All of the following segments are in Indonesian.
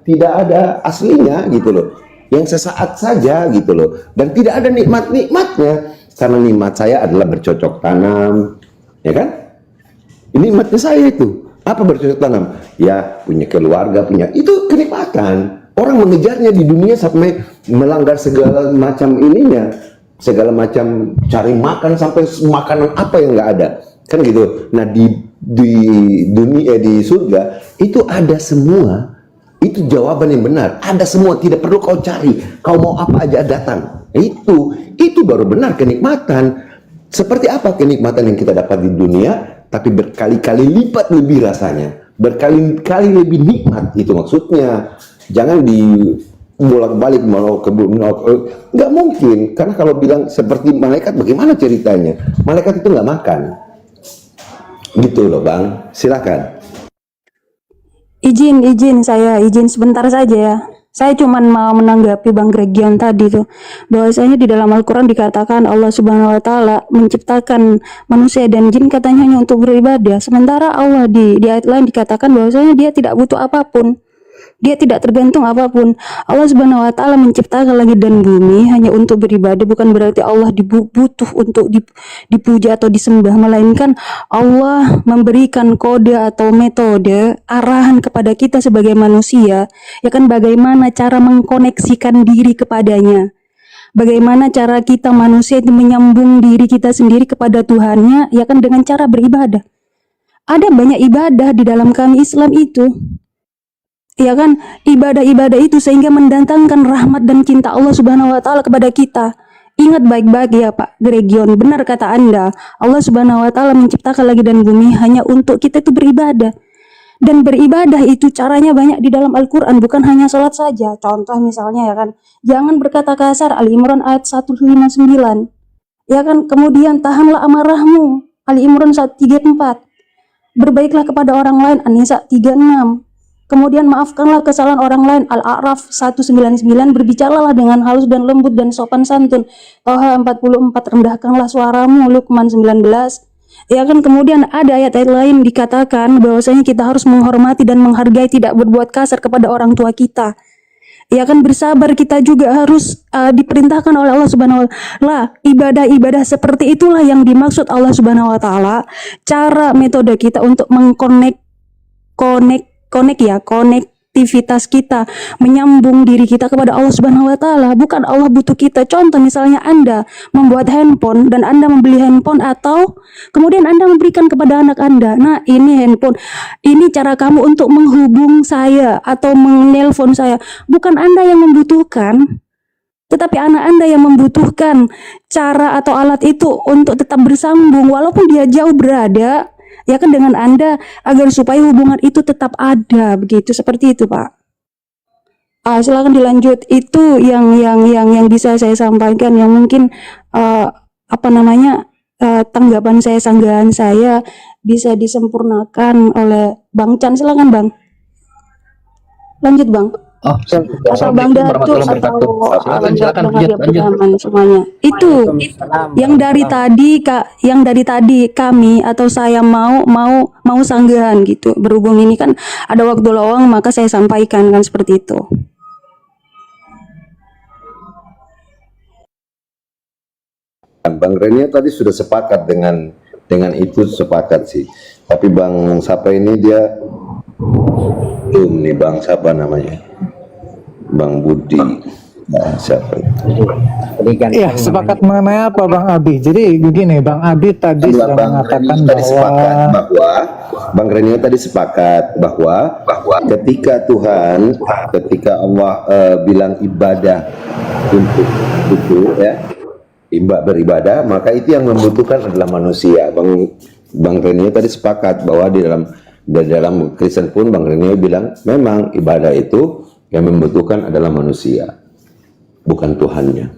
tidak ada aslinya gitu loh, yang sesaat saja gitu loh, dan tidak ada nikmat-nikmatnya. Karena nikmat saya adalah bercocok tanam, ya kan? Ini nikmatnya saya itu apa? Bercocok tanam, ya punya keluarga, punya itu kenikmatan. Orang mengejarnya di dunia sampai melanggar segala macam ininya, segala macam cari makan sampai makanan apa yang nggak ada, kan gitu. Nah di dunia, di surga itu ada semua. Itu jawaban yang benar, ada semua, tidak perlu kau cari, kau mau apa aja datang. Itu baru benar kenikmatan. Seperti apa kenikmatan yang kita dapat di dunia, tapi berkali-kali lipat lebih rasanya, berkali-kali lebih nikmat, itu maksudnya. Jangan di bolak-balik nggak mungkin, karena kalau bilang seperti malaikat, bagaimana ceritanya? Malaikat itu nggak makan, gitu loh Bang. Silakan. Izin saya izin sebentar saja ya. Saya cuman mau menanggapi Bang Gregion tadi tuh, bahwasanya di dalam Al-Quran dikatakan Allah Subhanahu Wa Taala menciptakan manusia dan jin katanya hanya untuk beribadah. Sementara Allah di ayat lain dikatakan bahwasanya Dia tidak butuh apapun. Dia tidak tergantung apapun. Allah Subhanahu Wa Taala menciptakan langit dan bumi hanya untuk beribadah, bukan berarti Allah butuh untuk dipuja atau disembah, melainkan Allah memberikan kode atau metode arahan kepada kita sebagai manusia, ya kan, bagaimana cara mengkoneksikan diri kepadanya. Bagaimana cara kita manusia itu menyambung diri kita sendiri kepada Tuhannya, ya kan, dengan cara beribadah. Ada banyak ibadah di dalam kami Islam itu. Ya kan, ibadah-ibadah itu sehingga mendatangkan rahmat dan cinta Allah Subhanahu Wa Taala kepada kita. Ingat baik-baik ya Pak Gregion, benar kata Anda, Allah Subhanahu Wa Taala menciptakan langit dan bumi hanya untuk kita itu beribadah. Dan beribadah itu caranya banyak di dalam Al-Quran, bukan hanya sholat saja. Contoh misalnya ya kan, jangan berkata kasar, Ali Imran ayat 159. Ya kan, kemudian tahanlah amarahmu, Ali Imran 134. Berbaiklah kepada orang lain, An-Nisa 36. Kemudian maafkanlah kesalahan orang lain, Al-A'raf 199. Berbicaralah dengan halus dan lembut dan sopan santun, Toha 44. Rendahkanlah suaramu, Luqman 19. Ya kan, kemudian ada ayat-ayat lain dikatakan bahwasanya kita harus menghormati dan menghargai, tidak berbuat kasar kepada orang tua kita. Ya kan, bersabar kita juga harus diperintahkan oleh Allah Subhanahu Wa Taala. Ibadah-ibadah seperti itulah yang dimaksud Allah Subhanahu Wa Taala. Cara metode kita untuk konektivitas kita, menyambung diri kita kepada Allah Subhanahu Wa Taala. Bukan Allah butuh kita. Contoh misalnya Anda membuat handphone dan Anda membeli handphone atau kemudian Anda memberikan kepada anak Anda. Nah, ini handphone, ini cara kamu untuk menghubung saya atau menelpon saya. Bukan Anda yang membutuhkan, tetapi anak Anda yang membutuhkan cara atau alat itu untuk tetap bersambung walaupun dia jauh berada, ya kan, dengan Anda, agar supaya hubungan itu tetap ada, begitu, seperti itu Pak. Silakan dilanjut. Itu yang bisa saya sampaikan, yang mungkin tanggapan saya, sanggahan saya bisa disempurnakan oleh Bang Chan. Silakan Bang, lanjut Bang. Atau Bang Datu atau silakan lanjut. semuanya. Itu yang dari tadi kami atau saya mau sanggahan gitu. Berhubung ini kan ada waktu lowong, maka saya sampaikan kan seperti itu. Bang Renia tadi sudah sepakat dengan itu, sepakat sih. Tapi Bang siapa ini, dia belum nih, Bang siapa namanya? Bang Budi. Nah, siapa? Iya, sepakat mengenai apa Bang Abi? Jadi begini, Bang Abi tadi sudah mengatakan bahwa Bang Renio tadi sepakat bahwa ketika Allah bilang ibadah untuk itu ya, beribadah, maka itu yang membutuhkan adalah manusia. Bang Renio tadi sepakat bahwa di dalam Kristen pun Bang Renio bilang memang ibadah itu yang membutuhkan adalah manusia, bukan Tuhannya.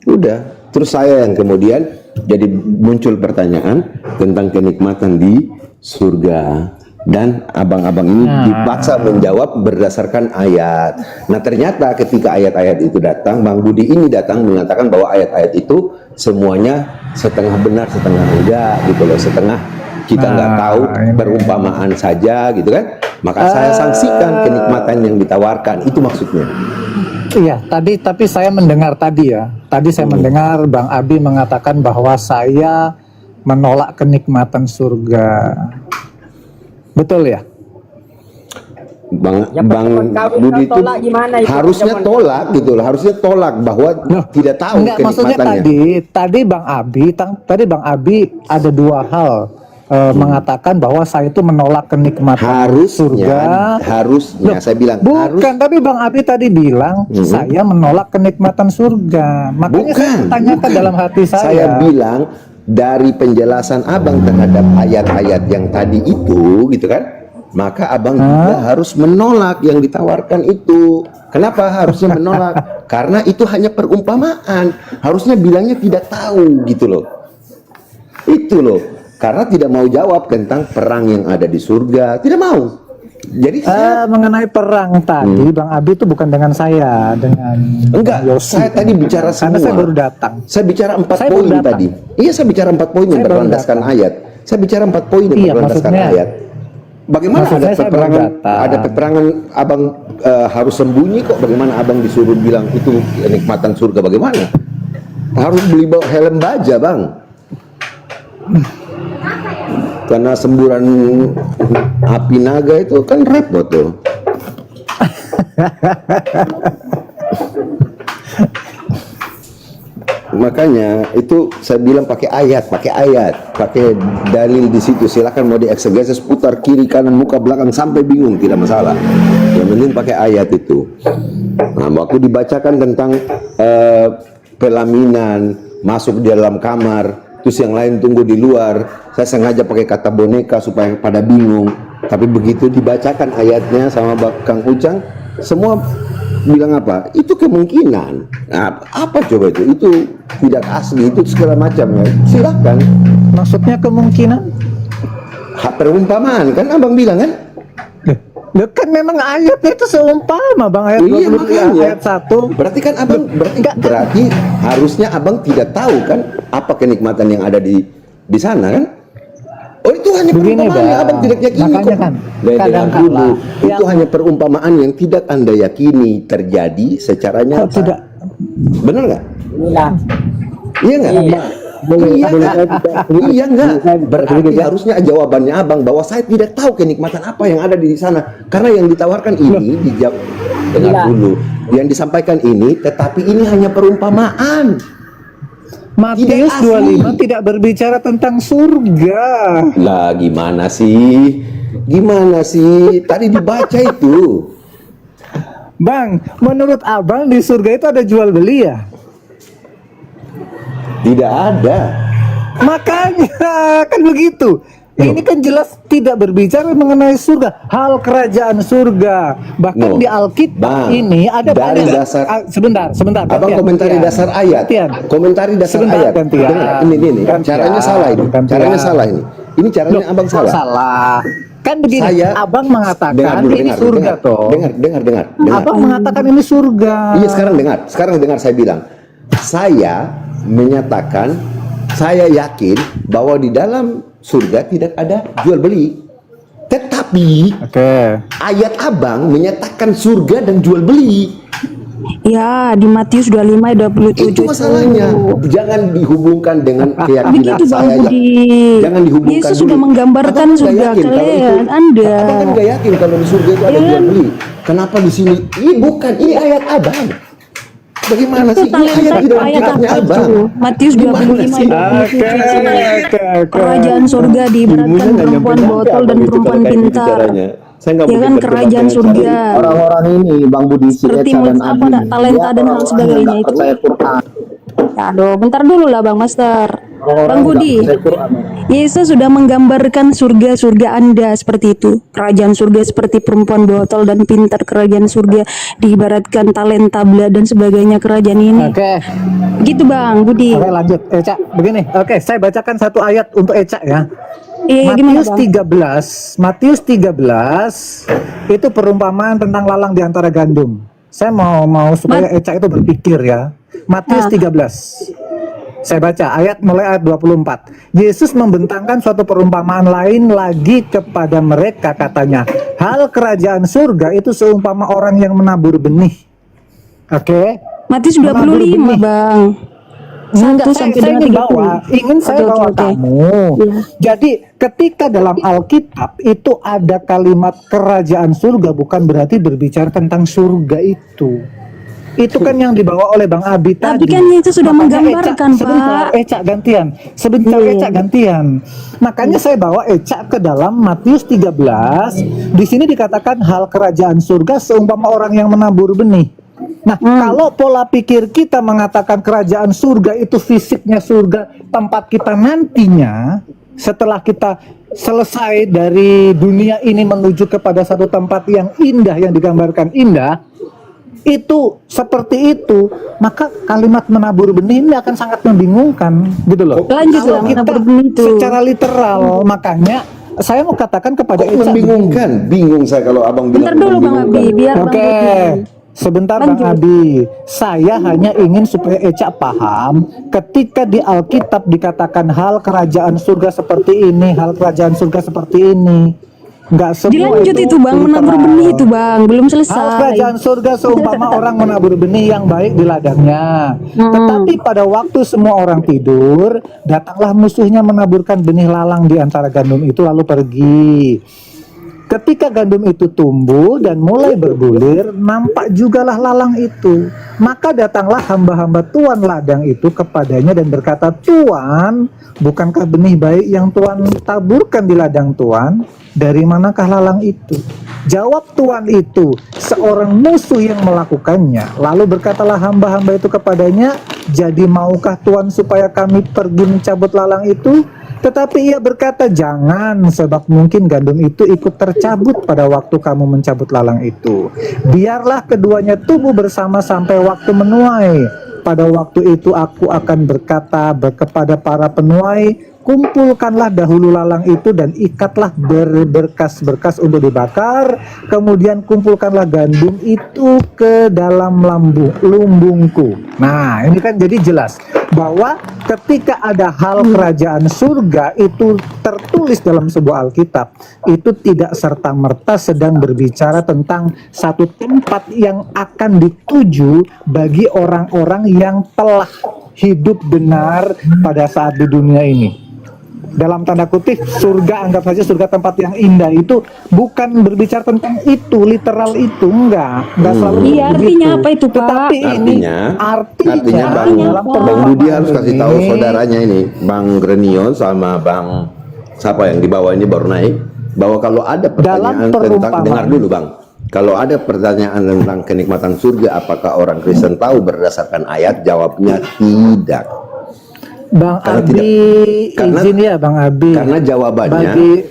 Udah, terus saya yang kemudian jadi muncul pertanyaan tentang kenikmatan di surga, dan abang-abang ini dipaksa menjawab berdasarkan ayat. Nah ternyata ketika ayat-ayat itu datang, Bang Budi ini datang mengatakan bahwa ayat-ayat itu semuanya setengah benar setengah enggak gitu loh, setengah kita nggak tahu, ini. perumpamaan saja gitu kan, maka saya sanksikan kenikmatan yang ditawarkan, itu maksudnya. Iya, tapi saya mendengar tadi ya. Tadi saya mendengar Bang Abi mengatakan bahwa saya menolak kenikmatan surga. Betul ya? Bang Ya, Bang kamu Budi itu tolak gimana itu? harusnya Zaman- tolak gitu loh, harusnya tolak bahwa tidak tahu Enggak, maksudnya kenikmatannya. tadi Bang Abi ada dua hal mengatakan bahwa saya itu menolak kenikmatan surga. Harusnya saya bilang harus. Bukan, tapi Bang Abi tadi bilang saya menolak kenikmatan surga. Makanya saya tanyakan dalam hati saya. Saya bilang dari penjelasan abang terhadap ayat-ayat yang tadi itu, gitu kan? Maka abang juga harus menolak yang ditawarkan itu. Kenapa harusnya menolak? Karena itu hanya perumpamaan. Harusnya bilangnya tidak tahu, gitu loh. Itu loh. Karena tidak mau jawab tentang perang yang ada di surga. Tidak mau. Jadi mengenai perang tadi, Bang Abi itu bukan dengan saya, dengan enggak, Yosi. saya tadi bicara Karena semua. saya baru datang. Saya bicara 4 Saya poin baru datang. tadi. Iya, saya bicara 4 poin yang Saya baru berlandaskan datang. ayat. Saya bicara 4 poin yang Iya, berlandaskan maksudnya- ayat. Bagaimana maksudnya ada saya baru peperangan? datang. Ada peperangan abang harus sembunyi kok. Bagaimana abang disuruh bilang itu kenikmatan surga? Bagaimana? Harus beli helm baja, bang. Karena semburan api naga itu kan repot tuh. Makanya itu saya bilang pakai ayat, pakai dalil di situ. Silakan mau dieksegesis putar kiri kanan muka belakang sampai bingung, tidak masalah. Yang penting pakai ayat itu. Nah, waktu dibacakan tentang pelaminan, masuk di dalam kamar, terus yang lain tunggu di luar. Saya sengaja pakai kata boneka supaya pada bingung. Tapi begitu dibacakan ayatnya sama Kang Ujang, semua bilang apa? Itu kemungkinan. Nah, apa coba itu? Itu tidak asli, itu segala macam ya. Silakan. Maksudnya kemungkinan? Hak perumpamaan kan abang bilang kan? Loh, kan memang ayatnya itu seumpama Bang, ayat Iya, 23 makanya. ayat 1. Berarti kan abang berarti harusnya abang tidak tahu kan apa kenikmatan yang ada di sana kan? Oh, itu hanya Begini, perumpamaan yang Bang. abang tidak yakini. Makanya kok. kan, Dengar kadang-kala dulu, itu yang- hanya perumpamaan yang tidak Anda yakini terjadi secara nyata. Kok tidak? Benar nggak? Inilah. Iya nggak? Iya. Iya nggak? Iya nggak? Berarti harusnya jawabannya abang bahwa saya tidak tahu kenikmatan apa yang ada di sana. Karena yang ditawarkan ini dijawab. Dengar dulu. Yang disampaikan ini, tetapi ini hanya perumpamaan. Matius Tidak asli. 25 tidak berbicara tentang surga. Lah gimana sih? Gimana sih? Tadi dibaca itu. Bang, menurut Abang di surga itu ada jual beli ya? Tidak ada. Makanya kan begitu. Ini kan jelas tidak berbicara mengenai surga, hal kerajaan surga. Bahkan No. di Alkitab Bang, ini ada dari banyak. dasar- Sebentar. Abang gantian, komentari gantian. dasar ayat. Gantian. Komentari dasar Sebentar, ayat. gantian. Dengar, ini. Gantian. Caranya salah ini. Gantian. Caranya salah ini. Ini caranya abang salah. Salah. Kan begini, Saya- Abang mengatakan Dengar dulu, ini surga toh. Dengar. Abang mengatakan ini surga. Iya, sekarang dengar saya bilang. Saya menyatakan, saya yakin bahwa di dalam surga tidak ada jual beli. Tetapi Oke. ayat abang menyatakan surga dan jual beli. Ya, di Matius 25 ayat 27 Itu masalahnya. Jangan dihubungkan dengan keyakinan Begitu Bang saya. Budi. Jangan dihubungkan Yesus dulu. sudah menggambarkan Abang nggak surga yakin kalau kalian, itu- Anda. Abang kan nggak yakin kalau di surga itu ada Ya jual kan? beli. Kenapa di sini? Ini bukan, ini ayat abang. Bagaimana Itu sih? Ini ayat di dalam ayat kitabnya apa abang. itu? Matius 25 ayat 27. Kerajaan surga diibaratkan perempuan botol dan perempuan pintar. Ya kan, kerajaan surga. Orang-orang ini Bang Budi Seperti apa, talenta dan hal sebagainya itu. Quran. Aduh, bentar dulu lah Bang Master. Bang Budi, Yesus sudah menggambarkan surga-surga Anda seperti itu. Kerajaan surga seperti perempuan botol dan pintar. Kerajaan surga diibaratkan talenta, bela dan sebagainya kerajaan ini. Oke. Gitu Bang Budi. Oke, lanjut. Eca, begini. Oke, saya bacakan satu ayat untuk Eca ya. Gimana Matius Bang? 13 itu perumpamaan tentang lalang di antara gandum. Saya mau supaya Eca itu berpikir ya. Matius 13. Saya baca ayat mulai ayat 24. Yesus membentangkan suatu perumpamaan lain lagi kepada mereka, katanya, hal kerajaan surga itu seumpama orang yang menabur benih. Oke. Matius Menabur 25, benih. Bang. Enggak, 1 sampai saya dengan ingin 30. saya Oke, bawa oke. kamu. Iya. Jadi ketika dalam Alkitab itu ada kalimat kerajaan surga, bukan berarti berbicara tentang surga itu. Itu kan yang dibawa oleh Bang Abi Tapi tadi. kan itu sudah Makanya menggambarkan, sebentar, Pak. Eca gantian. Sebentar, Iya. Eca gantian. Makanya saya bawa Eca ke dalam Matius 13. Di sini dikatakan hal kerajaan surga seumpama orang yang menabur benih. Nah, kalau pola pikir kita mengatakan kerajaan surga itu fisiknya surga, tempat kita nantinya, setelah kita selesai dari dunia ini menuju kepada satu tempat yang indah, yang digambarkan indah, itu seperti itu, maka kalimat menabur benih ini akan sangat membingungkan, gitu loh. Lanjut Kalau lah, kita menabur benih itu. secara literal, makanya saya mau katakan kepada Kok Eca, membingungkan? Bingung saya kalau abang bilang Bentar dulu Bang membingungkan. Abi, biar Bang oke, Abi. sebentar Lanjut. Bang Abi. Saya hanya ingin supaya Eca paham, ketika di Alkitab dikatakan hal kerajaan surga seperti ini, hal kerajaan surga seperti ini, nggak semua Dilanjut itu Bang, menabur literal. benih itu Bang, belum Hal selesai. kerajaan surga seumpama orang menabur benih yang baik di ladangnya. Tetapi pada waktu semua orang tidur, datanglah musuhnya menaburkan benih lalang di antara gandum itu lalu pergi. Ketika gandum itu tumbuh dan mulai berbulir, nampak jugalah lalang itu. Maka datanglah hamba-hamba tuan ladang itu kepadanya dan berkata, Tuan, bukankah benih baik yang Tuan taburkan di ladang Tuan? Dari manakah lalang itu? Jawab tuan itu, seorang musuh yang melakukannya. Lalu berkatalah hamba-hamba itu kepadanya, jadi maukah Tuan supaya kami pergi mencabut lalang itu? Tetapi ia berkata, jangan, sebab mungkin gandum itu ikut tercabut pada waktu kamu mencabut lalang itu. Biarlah keduanya tumbuh bersama sampai waktu menuai. Pada waktu itu aku akan berkata kepada para penuai, kumpulkanlah dahulu lalang itu dan ikatlah berberkas-berkas untuk dibakar, kemudian kumpulkanlah gandum itu ke dalam lumbungku. Nah, ini kan jadi jelas bahwa ketika ada hal kerajaan surga itu tertulis dalam sebuah Alkitab, itu tidak serta-merta sedang berbicara tentang satu tempat yang akan dituju bagi orang-orang yang telah hidup benar pada saat di dunia ini. Dalam tanda kutip, surga, anggap saja surga tempat yang indah itu bukan berbicara tentang itu, literal itu, enggak selalu Iya, artinya apa itu, Pak? Tetapi ini Artinya Bang, dalam Bang Budi harus kasih tahu ini, saudaranya ini, Bang Grenio sama Bang siapa yang di bawah ini baru naik, bahwa kalau ada pertanyaan tentang, perumpamaan. dengar dulu Bang, kalau ada pertanyaan tentang kenikmatan surga, apakah orang Kristen tahu berdasarkan ayat? Jawabnya tidak. Bang Karena Abi, karena- izin ya Bang Abi. Karena jawabannya Bagi-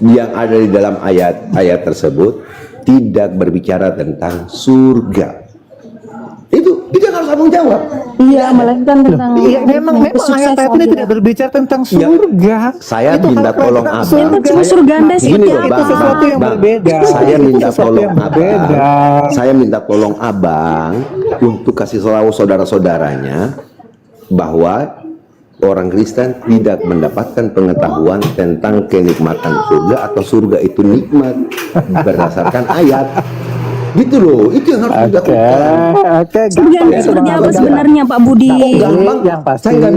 yang ada di dalam ayat-ayat tersebut tidak berbicara tentang surga. Itu yang harus abang jawab. Iya, melainkan tentang Iya, memang sukses ayat-ayat ini aja. tidak berbicara tentang Ya, surga. saya Itu minta hal kerajaan tolong surga. abang. Itu cuma surga Anda Gini seperti loh, apa? Itu sesuatu yang berbeda. Saya Itu minta sesuatu tolong yang abang. berbeda. Saya minta tolong abang untuk kasih tahu saudara-saudaranya bahwa orang Kristen tidak mendapatkan pengetahuan tentang kenikmatan surga atau surga itu nikmat berdasarkan ayat. Gitu loh, itu yang harus Oke, dilakukan. oke. Surga Anda seperti apa sebenarnya Pak Budi? Gampang, yang pasti. saya nggak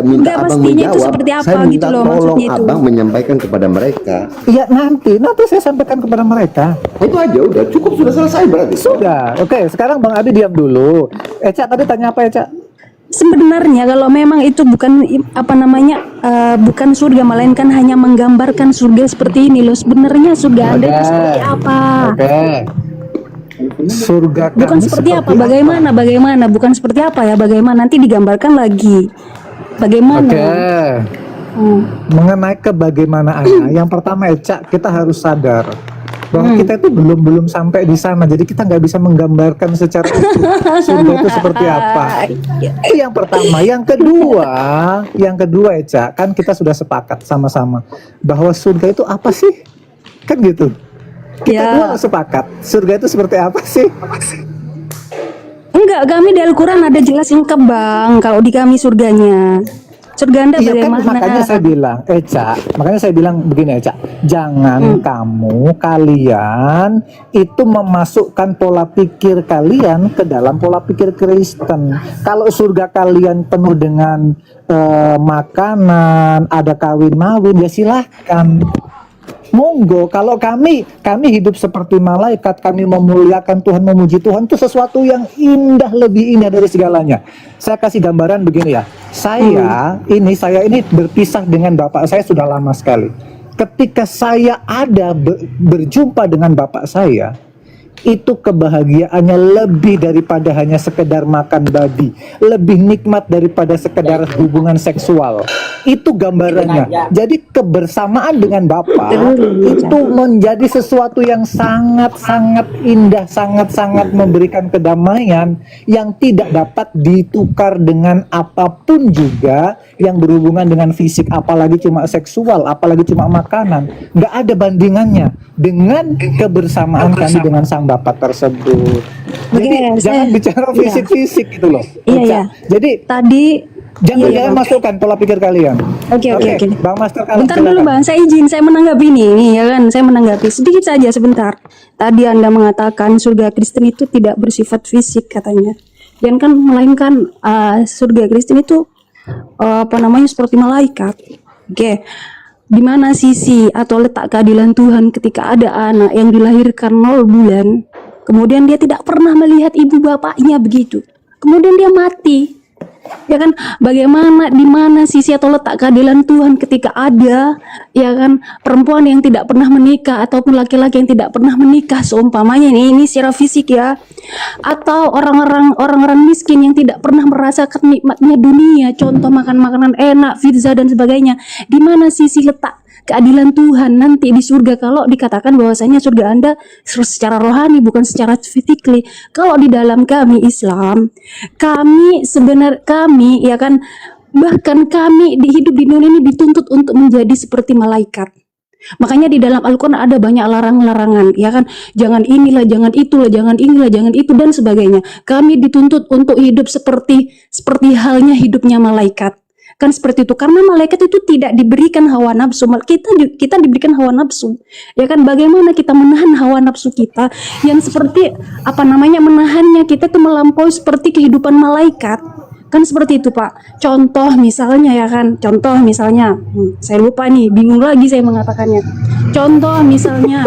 minta Enggak, abang mestinya itu menjawab. seperti apa Saya minta gitu loh, tolong maksudnya itu. abang menyampaikan kepada mereka. Iya, nanti saya sampaikan kepada mereka. Itu aja udah cukup, sudah selesai berarti. Sudah. Oke, sekarang Bang Abi diam dulu. Eca tadi tanya apa, Eca? Sebenarnya kalau memang itu bukan bukan surga, melainkan hanya menggambarkan surga seperti ini loh. Sebenarnya surga Anda itu seperti apa? Oke. Surga Bukan kami seperti apa? Bagaimana? Bukan seperti apa ya? Bagaimana? Nanti digambarkan lagi. Bagaimana? Oke. Hmm. Mengenai kebagimaanaannya, yang pertama Eca, kita harus sadar bahwa kita itu belum sampai di sana, jadi kita nggak bisa menggambarkan secara utuh surga itu seperti apa. Itu yang pertama. Yang kedua Eca, kan kita sudah sepakat sama-sama bahwa surga itu apa sih? Kan gitu. Kita Ya. dua sepakat surga itu seperti apa sih? Enggak, kami di Al-Quran ada jelas lengkap bang. Kalau di kami surganya, surga Anda Iya kan, bagaimana? makanya saya bilang, makanya saya bilang begini Eca, jangan kalian itu memasukkan pola pikir kalian ke dalam pola pikir Kristen. Kalau surga kalian penuh dengan makanan, ada kawin-mawin, ya silahkan. Monggo, kalau kami hidup seperti malaikat, kami memuliakan Tuhan, memuji Tuhan, itu sesuatu yang indah, lebih indah dari segalanya. Saya kasih gambaran begini ya. Saya ini berpisah dengan bapak saya sudah lama sekali. Ketika saya ada berjumpa dengan bapak saya, itu kebahagiaannya lebih daripada hanya sekedar makan babi, lebih nikmat daripada sekedar hubungan seksual. Itu gambarannya. Jadi kebersamaan dengan Bapak itu menjadi sesuatu yang sangat-sangat indah, sangat-sangat memberikan kedamaian yang tidak dapat ditukar dengan apapun juga yang berhubungan dengan fisik, apalagi cuma seksual, apalagi cuma makanan. Nggak ada bandingannya dengan kebersamaan kami dengan sang Bapak tersebut. Jadi jangan bicara fisik-fisik gitu loh. Iya. Jadi Tadi jangan masukkan pola pikir kalian. Oke. Bang Master, kalau Bentar dulu bang, saya izin, saya menanggapi nih ya kan, saya menanggapi sedikit saja sebentar. Tadi Anda mengatakan surga Kristen itu tidak bersifat fisik katanya, dan kan melainkan surga Kristen itu seperti malaikat. Oke. Di mana sisi atau letak keadilan Tuhan ketika ada anak yang dilahirkan 0 bulan, kemudian dia tidak pernah melihat ibu bapaknya begitu, kemudian dia mati, ya kan? Bagaimana, di mana sisi atau letak keadilan Tuhan ketika ada, ya kan, perempuan yang tidak pernah menikah ataupun laki-laki yang tidak pernah menikah, seumpamanya ini secara fisik ya, atau orang-orang miskin yang tidak pernah merasakan nikmatnya dunia, contoh makan makanan enak, pizza dan sebagainya. Di mana sisi letak keadilan Tuhan nanti di surga kalau dikatakan bahwasanya surga Anda secara rohani bukan secara physically? Kalau di dalam kami Islam, kami ya kan, bahkan kami hidup di dunia ini dituntut untuk menjadi seperti malaikat. Makanya di dalam Al-Quran ada banyak larangan-larangan, ya kan, jangan inilah, jangan itulah, jangan inilah, jangan itu dan sebagainya. Kami dituntut untuk hidup seperti halnya hidupnya malaikat. Kan seperti itu, karena malaikat itu tidak diberikan hawa nafsu, kita diberikan hawa nafsu, ya kan. Bagaimana kita menahan hawa nafsu kita yang seperti menahannya kita tuh melampaui seperti kehidupan malaikat, kan seperti itu Pak. Contoh misalnya saya lupa nih, bingung lagi saya mengatakannya. Contoh misalnya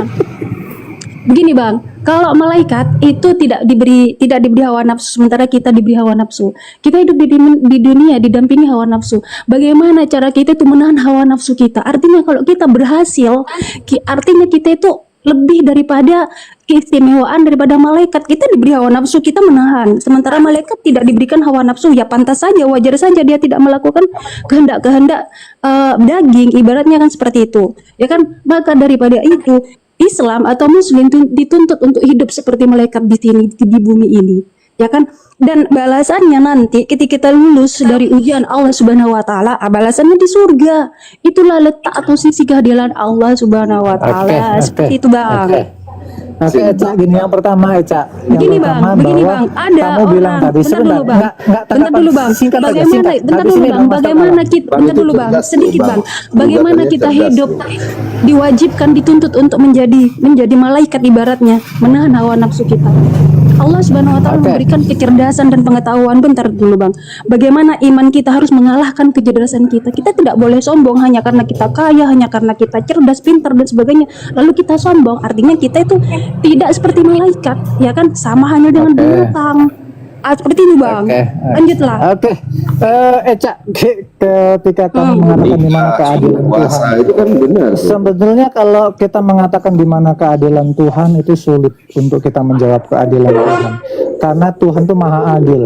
begini Bang, kalau malaikat itu tidak diberi hawa nafsu, sementara kita diberi hawa nafsu. Kita hidup di dunia didampingi hawa nafsu. Bagaimana cara kita itu menahan hawa nafsu kita? Artinya kalau kita berhasil, artinya kita itu lebih daripada keistimewaan daripada malaikat. Kita diberi hawa nafsu, kita menahan. Sementara malaikat tidak diberikan hawa nafsu, ya pantas saja, wajar saja dia tidak melakukan kehendak daging, ibaratnya kan seperti itu. Ya kan, maka daripada itu Islam atau Muslim dituntut untuk hidup seperti malaikat di sini, di bumi ini, ya kan? Dan balasannya nanti ketika kita lulus dari ujian Allah Subhanahu wa taala, balasannya di surga. Itulah letak atau sisi keadilan Allah Subhanahu wa taala. Seperti itu, Bang. Oke, Eca, gini yang pertama Eca. Begini Bang, ada kamu bilang orang, tadi bentar dulu Bang, bagaimana kita hidup diwajibkan, dituntut untuk menjadi malaikat, ibaratnya menahan hawa nafsu kita. Allah Subhanahu wa taala memberikan kecerdasan dan pengetahuan. Bentar dulu Bang, bagaimana iman kita harus mengalahkan kecerdasan kita. Kita tidak boleh sombong hanya karena kita kaya, hanya karena kita cerdas, pintar dan sebagainya, lalu kita sombong. Artinya kita itu tidak seperti malaikat, ya kan, sama hanya dengan binatang. Seperti itu Bang. Lanjutlah. Eca, ketika kamu mengatakan di mana keadilan Tuhan, itu kan benar. sebetulnya kalau kita mengatakan di mana keadilan Tuhan, itu sulit untuk kita menjawab keadilan Tuhan, karena Tuhan itu maha adil.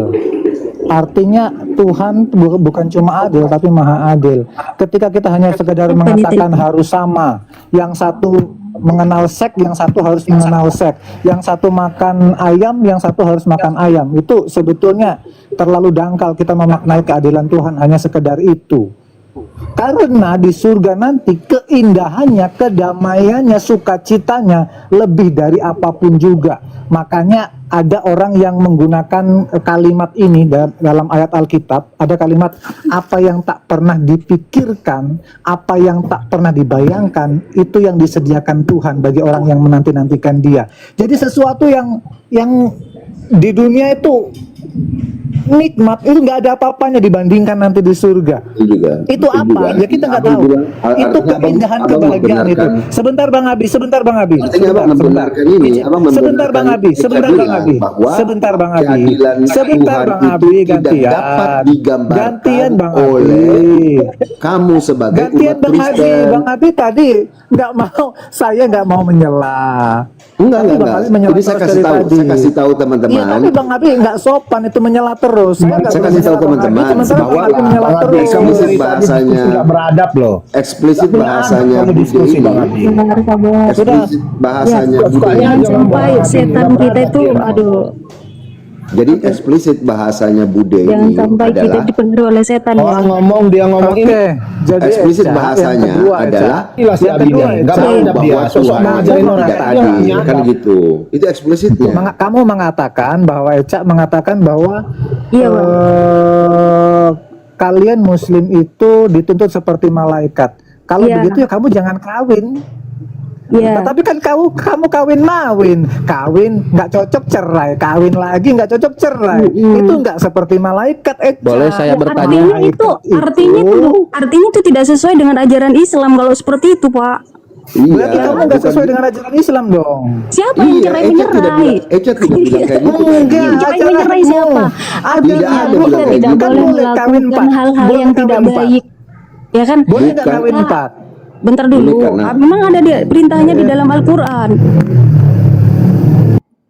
Artinya Tuhan bukan cuma adil tapi maha adil. Ketika kita hanya sekedar mengatakan harus sama, yang satu mengenal seks, yang satu harus mengenal seks, yang satu makan ayam, yang satu harus makan ayam, itu sebetulnya terlalu dangkal kita memaknai keadilan Tuhan hanya sekedar itu. Karena di surga nanti keindahannya, kedamaiannya, sukacitanya lebih dari apapun juga. Makanya ada orang yang menggunakan kalimat ini dalam ayat Alkitab. Ada kalimat, apa yang tak pernah dipikirkan, apa yang tak pernah dibayangkan, itu yang disediakan Tuhan bagi orang yang menanti-nantikan Dia. Jadi sesuatu yang di dunia itu nikmat, itu nggak ada apa-apanya dibandingkan nanti di surga. Itu apa? Ya kita nggak tahu. Itu keindahan kebahagiaan itu. Sebentar Bang Abi. Sebentar Bang Abi. Sebentar Bang Abi. Gantian Bang Abi. Kamu sebagai Gantian umat Bang Abi. Kristen. Bang Abi tadi saya nggak mau menyela. Enggak. Ini saya kasih tahu Iya, teman-teman. tapi Bang Abi nggak sopan itu menyela terus. Saya kasih tahu teman-teman bahwa eksplisit bahasanya nggak beradab loh. eksplisit bahasanya Kamu diskusi Bang Abi. Sabar. eksplisit bahasanya Bude Jangan sampai setan kita itu, aduh, jadi eksplisit bahasanya Bude jangan ini sampai kita adalah dipengaruhi oleh setan ya. Orang ngomong dia ngomong Oke, ini. jadi eksplisit Eca, bahasanya yang kedua, Eca. adalah Jelas Yang Abi kedua, dia. Nggak Eca, beradab dia. bahwa Sosok Tuhan ngajarin orang. tidak Dia adil nggak kan adab. gitu. Itu eksplisitnya. Kamu mengatakan bahwa Eca mengatakan bahwa Iya, Bang. Kalian Muslim itu dituntut seperti malaikat. Kalau Iya. begitu ya kamu jangan kawin. Iya. Tapi kan kamu kawin nggak cocok cerai, kawin lagi nggak cocok cerai. Itu nggak seperti malaikat. Eca. Boleh saya bertanya? Artinya itu tidak sesuai dengan ajaran Islam kalau seperti itu, Pak. Berarti Iya, kamu nggak bukan- sesuai dengan ajaran Islam dong. Siapa yang cerai menyerai? Eca tidak bilang kayak gitu. Enggak, Cerai menyerai siapa? Tidak Artinya ada kita bilang kayak tidak gitu. boleh Boleh kawin melakukan empat. hal-hal Boleh yang kawin tidak empat. baik. Ya kan? Boleh nggak Bukan. kawin 4? Bentar dulu. Boleh, karena- Memang ada perintahnya di dalam Al-Qur'an.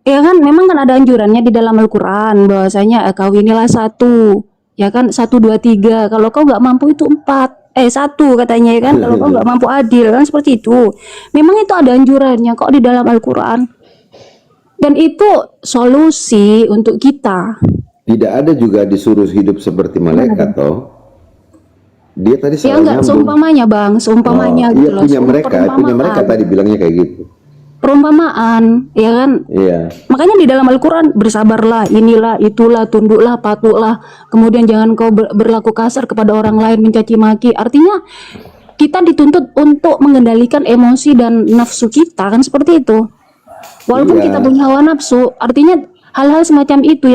Ya kan, memang kan ada anjurannya di dalam Al-Qur'an bahwasanya kawinilah satu. Ya kan, 1 2 3. Kalau kau nggak mampu itu 4. 1 katanya ya kan. Kalau kau nggak mampu adil kan seperti itu. Memang itu ada anjurannya kok di dalam Al-Qur'an. Dan itu solusi untuk kita. Tidak ada juga disuruh hidup seperti malaikat toh. Dia tadi Ya enggak, seumpamanya Bang, seumpamanya gitu loh. punya mereka Perumpamaan. tadi bilangnya kayak gitu. Perumpamaan, ya kan? Iya. Makanya di dalam Al-Quran, bersabarlah, inilah, itulah, tunduklah, patuhlah. Kemudian jangan kau berlaku kasar kepada orang lain, mencaci maki. Artinya kita dituntut untuk mengendalikan emosi dan nafsu kita, kan seperti itu. Walaupun Iya. kita punya hawa nafsu, artinya hal-hal semacam itu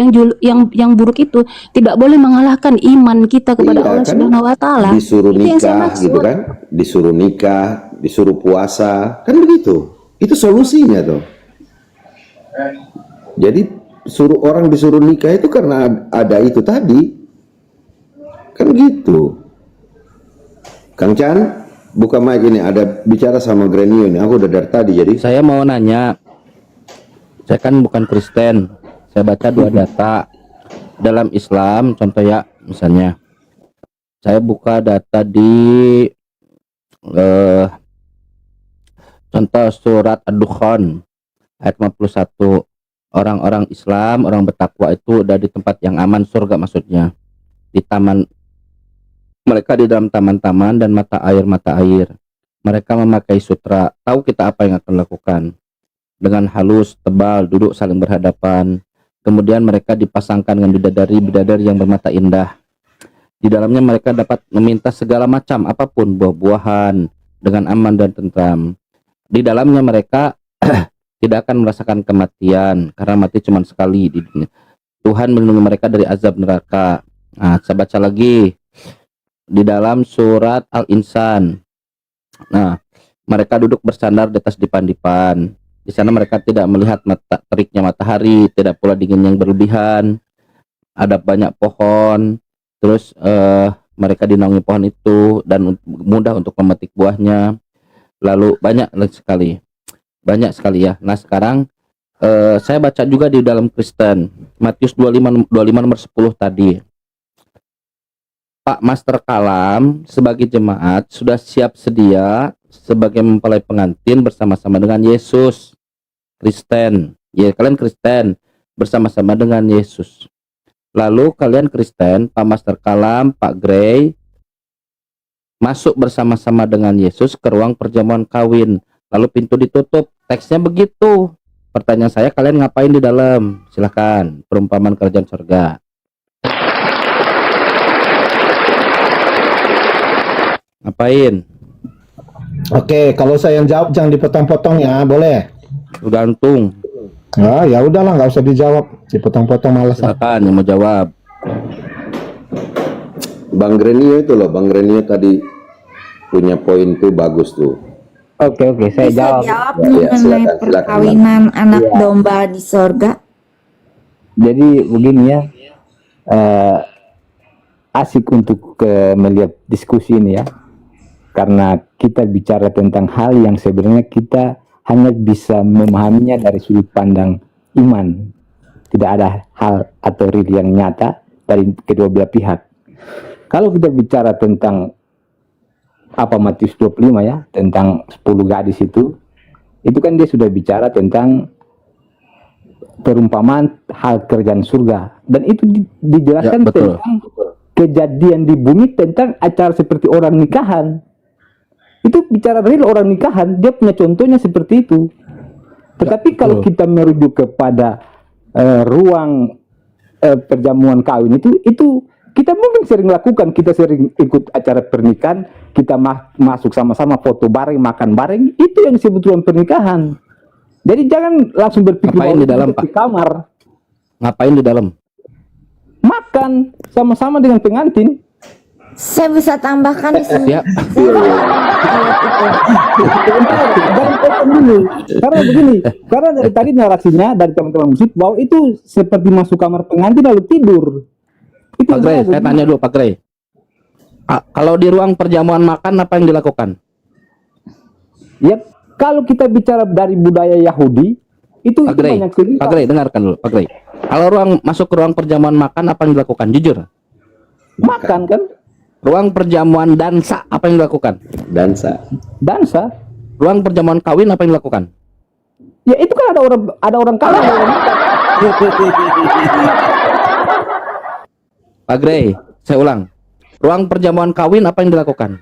yang buruk itu tidak boleh mengalahkan iman kita kepada Iya, Allah kan? Subhanahu wa taala. Disuruh Itu yang saya nikah maksud. gitu kan, disuruh nikah, disuruh puasa, kan begitu. Itu solusinya tuh. Jadi orang disuruh nikah itu karena ada itu tadi, kan gitu. Kang Chan, buka mic ini, ada bicara sama Granio ini. Aku udah dari tadi jadi. Saya mau nanya, saya kan bukan Kristen, saya baca 2 data dalam Islam. Contoh ya, misalnya saya buka data di contoh surat Ad-Dukhan ayat 51. Orang-orang Islam, orang bertakwa itu udah di tempat yang aman, surga maksudnya, di taman. Mereka di dalam taman-taman dan mata air. Mereka memakai sutra. Tahu kita apa yang akan lakukan? Dengan halus, tebal, duduk saling berhadapan. Kemudian mereka dipasangkan dengan bidadari yang bermata indah. Di dalamnya mereka dapat meminta segala macam, apapun, buah-buahan, dengan aman dan tentram. Di dalamnya mereka tidak akan merasakan kematian, karena mati cuma sekali di dunia. Tuhan melindungi mereka dari azab neraka. Nah, saya baca lagi di dalam surat Al-Insan. Nah, mereka duduk bersandar di atas dipan-dipan. Di sana mereka tidak melihat teriknya matahari, tidak pula dingin yang berlebihan. Ada banyak pohon, terus mereka dinaungi pohon itu dan mudah untuk memetik buahnya. Lalu banyak sekali ya. Nah sekarang saya baca juga di dalam Kristen, Matius 25 nomor 10 tadi. Pak Master Kalam sebagai jemaat sudah siap sedia sebagai mempelai pengantin bersama-sama dengan Yesus. Kristen, ya kalian Kristen bersama-sama dengan Yesus. Lalu kalian Kristen, Pak Master Kalam, Pak Gray, masuk bersama-sama dengan Yesus ke ruang perjamuan kawin, lalu pintu ditutup. Teksnya begitu. Pertanyaan saya, kalian ngapain di dalam? Silahkan, perumpamaan kerajaan surga. Ngapain? Oke, kalau saya yang jawab jangan dipotong-potong ya, boleh? Tergantung. Ah, ya udahlah, nggak usah dijawab. Dipotong-potong malas. Silakan yang mau jawab. Bang Grenio itu loh, Bang Grenio tadi punya poin tuh bagus tuh. Oke, saya Bisa jawab. jawab Ya, mengenai silakan, perkawinan anak domba di sorga? Jadi begini ya, asik untuk melihat diskusi ini ya, karena kita bicara tentang hal yang sebenarnya kita hanya bisa memahaminya dari sudut pandang iman. Tidak ada hal atau real yang nyata dari kedua belah pihak. Kalau kita bicara tentang apa Matius 25 ya, tentang 10 gadis itu kan dia sudah bicara tentang perumpamaan hal kerjaan surga, dan itu dijelaskan Ya, betul. tentang kejadian di bumi, tentang acara seperti orang nikahan. Itu bicara real orang nikahan, dia punya contohnya seperti itu. Tetapi kalau kita merujuk kepada ruang perjamuan kawin itu kita mungkin sering lakukan, kita sering ikut acara pernikahan, kita masuk sama-sama, foto bareng, makan bareng, itu yang disebut ruang pernikahan. Jadi jangan langsung berpikir Ngapain di itu dalam, di kamar. Ngapain di dalam? Makan sama-sama dengan pengantin. Saya bisa tambahkan di sini. Ya. Jangan potong dulu. Karena begini, karena dari tadi narasinya dari teman-teman musik bahwa itu seperti masuk kamar pengantin lalu tidur. Itu Pak Grey, saya tanya dulu Pak Grey. Kalau di ruang perjamuan makan apa yang dilakukan? Ya, kalau kita bicara dari budaya Yahudi, itu Pak Grey, banyak cerita. Pak Grey, dengarkan dulu Pak Grey. Kalau masuk ke ruang perjamuan makan apa yang dilakukan? Jujur. Makan kan, Ruang perjamuan dansa apa yang dilakukan? Dansa. dansa. Ruang perjamuan kawin apa yang dilakukan? Ya itu kan ada orang kaya, ada orang makan. Pak Grey, saya ulang. Ruang perjamuan kawin apa yang dilakukan?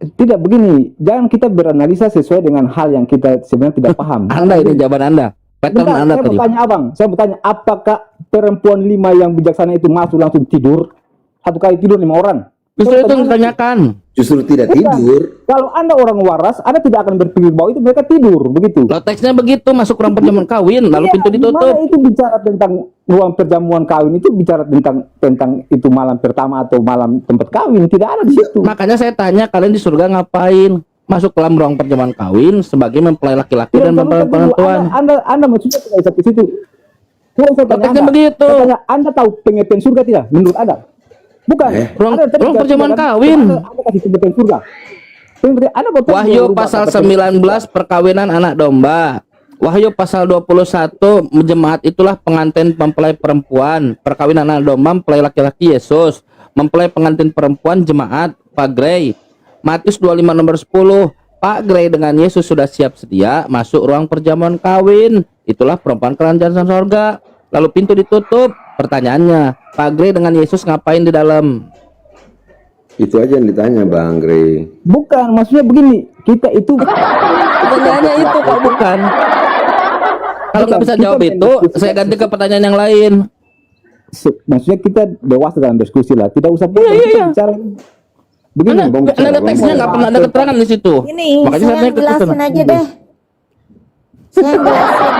Tidak begini, jangan kita beranalisa sesuai dengan hal yang kita sebenarnya tidak paham. Anda ini jawaban Anda. Pattern Bentar, Anda saya tadi. bertanya abang, saya bertanya apakah perempuan 5 yang bijaksana itu masuk langsung tidur? Atau kali tidur 5 orang? Justru itu yang ditanyakan. Justru tidak Bukan. tidur. Kalau Anda orang waras, Anda tidak akan berpikir bahwa itu mereka tidur, begitu. Loh, teksnya begitu, masuk ruang perjamuan kawin, lalu Iya, pintu di mana ditutup. itu bicara tentang ruang perjamuan kawin, itu bicara tentang itu malam pertama atau malam tempat kawin, tidak ada di situ. Makanya saya tanya, kalian di surga ngapain? Masuk ke dalam ruang perjamuan kawin sebagai mempelai laki-laki dan mempelai perempuan. Anda maksudnya tidak bisa ke situ. Saya tanya Teksnya Anda, begitu. saya tanya, Anda tahu pengertian surga tidak? Menurut Anda? Bukan. Ruang Anda tadi perjamuan tidak kan? kawin. Anda kasih pengertian surga. Anda bertanya Wahyu merubah pasal kata 19 perkawinan anak domba. Wahyu pasal 21 jemaat itulah pengantin mempelai perempuan. Perkawinan anak domba mempelai laki-laki Yesus. Mempelai pengantin perempuan jemaat Pak Grey. Matius 25 nomor 10. Pak Grey dengan Yesus sudah siap sedia masuk ruang perjamuan kawin. Itulah perempuan kerajaan sorga. Lalu pintu ditutup. Pertanyaannya, Pak Grey dengan Yesus ngapain di dalam? Itu aja yang ditanya Bang Grey. Bukan, maksudnya begini, kita itu Pertanyaannya itu kok bukan. Kalau nggak bisa Kita jawab itu, saya ganti ke pertanyaan yang lain. maksudnya kita dewasa dalam diskusi lah, tidak usah kita bicara begini. Anda ada teksnya nggak pernah ada keterangan di situ. Ini Makanya saya tanya ke jelasin sana. aja deh. Saya jelasin.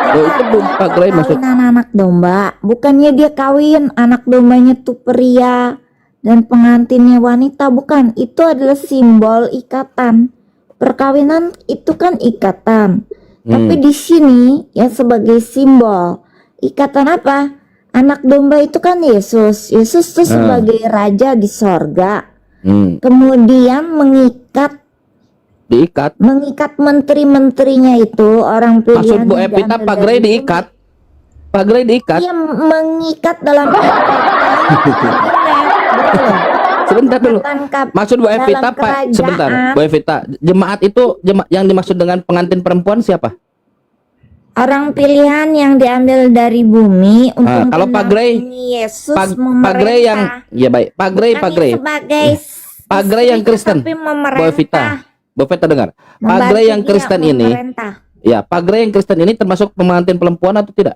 Loh, itu Pak Grey maksud. Kawinan anak domba, bukannya dia kawin anak dombanya tuh pria dan pengantinnya wanita, bukan. Itu adalah simbol ikatan. Perkawinan itu kan ikatan. Tapi di sini ya sebagai simbol ikatan apa? Anak domba itu kan Yesus. Yesus tuh sebagai raja di sorga. Kemudian Diikat. mengikat menteri-menterinya itu orang Maksud pilihan Bu Evita Pak Grey diikat. Pak Grey diikat. Iya, mengikat dalam Sebentar dulu. Ikatan Maksud Bu Evita dalam Pak, sebentar. kerajaan. Bu Evita, jemaat itu yang dimaksud dengan pengantin perempuan siapa? Orang pilihan yang diambil dari bumi untuk kalau Pak Grey, mendampingi Yesus Pak Grey yang ya baik, Pak Grey, bukan Pak Grey, sebagai Pak Grey yang istri, Kristen, tapi Bu Evita, memerintah, Bu Evita dengar, Pak membantu Grey yang dia Kristen ini, memerintah. ya Pak Grey yang Kristen ini termasuk pengantin perempuan atau tidak?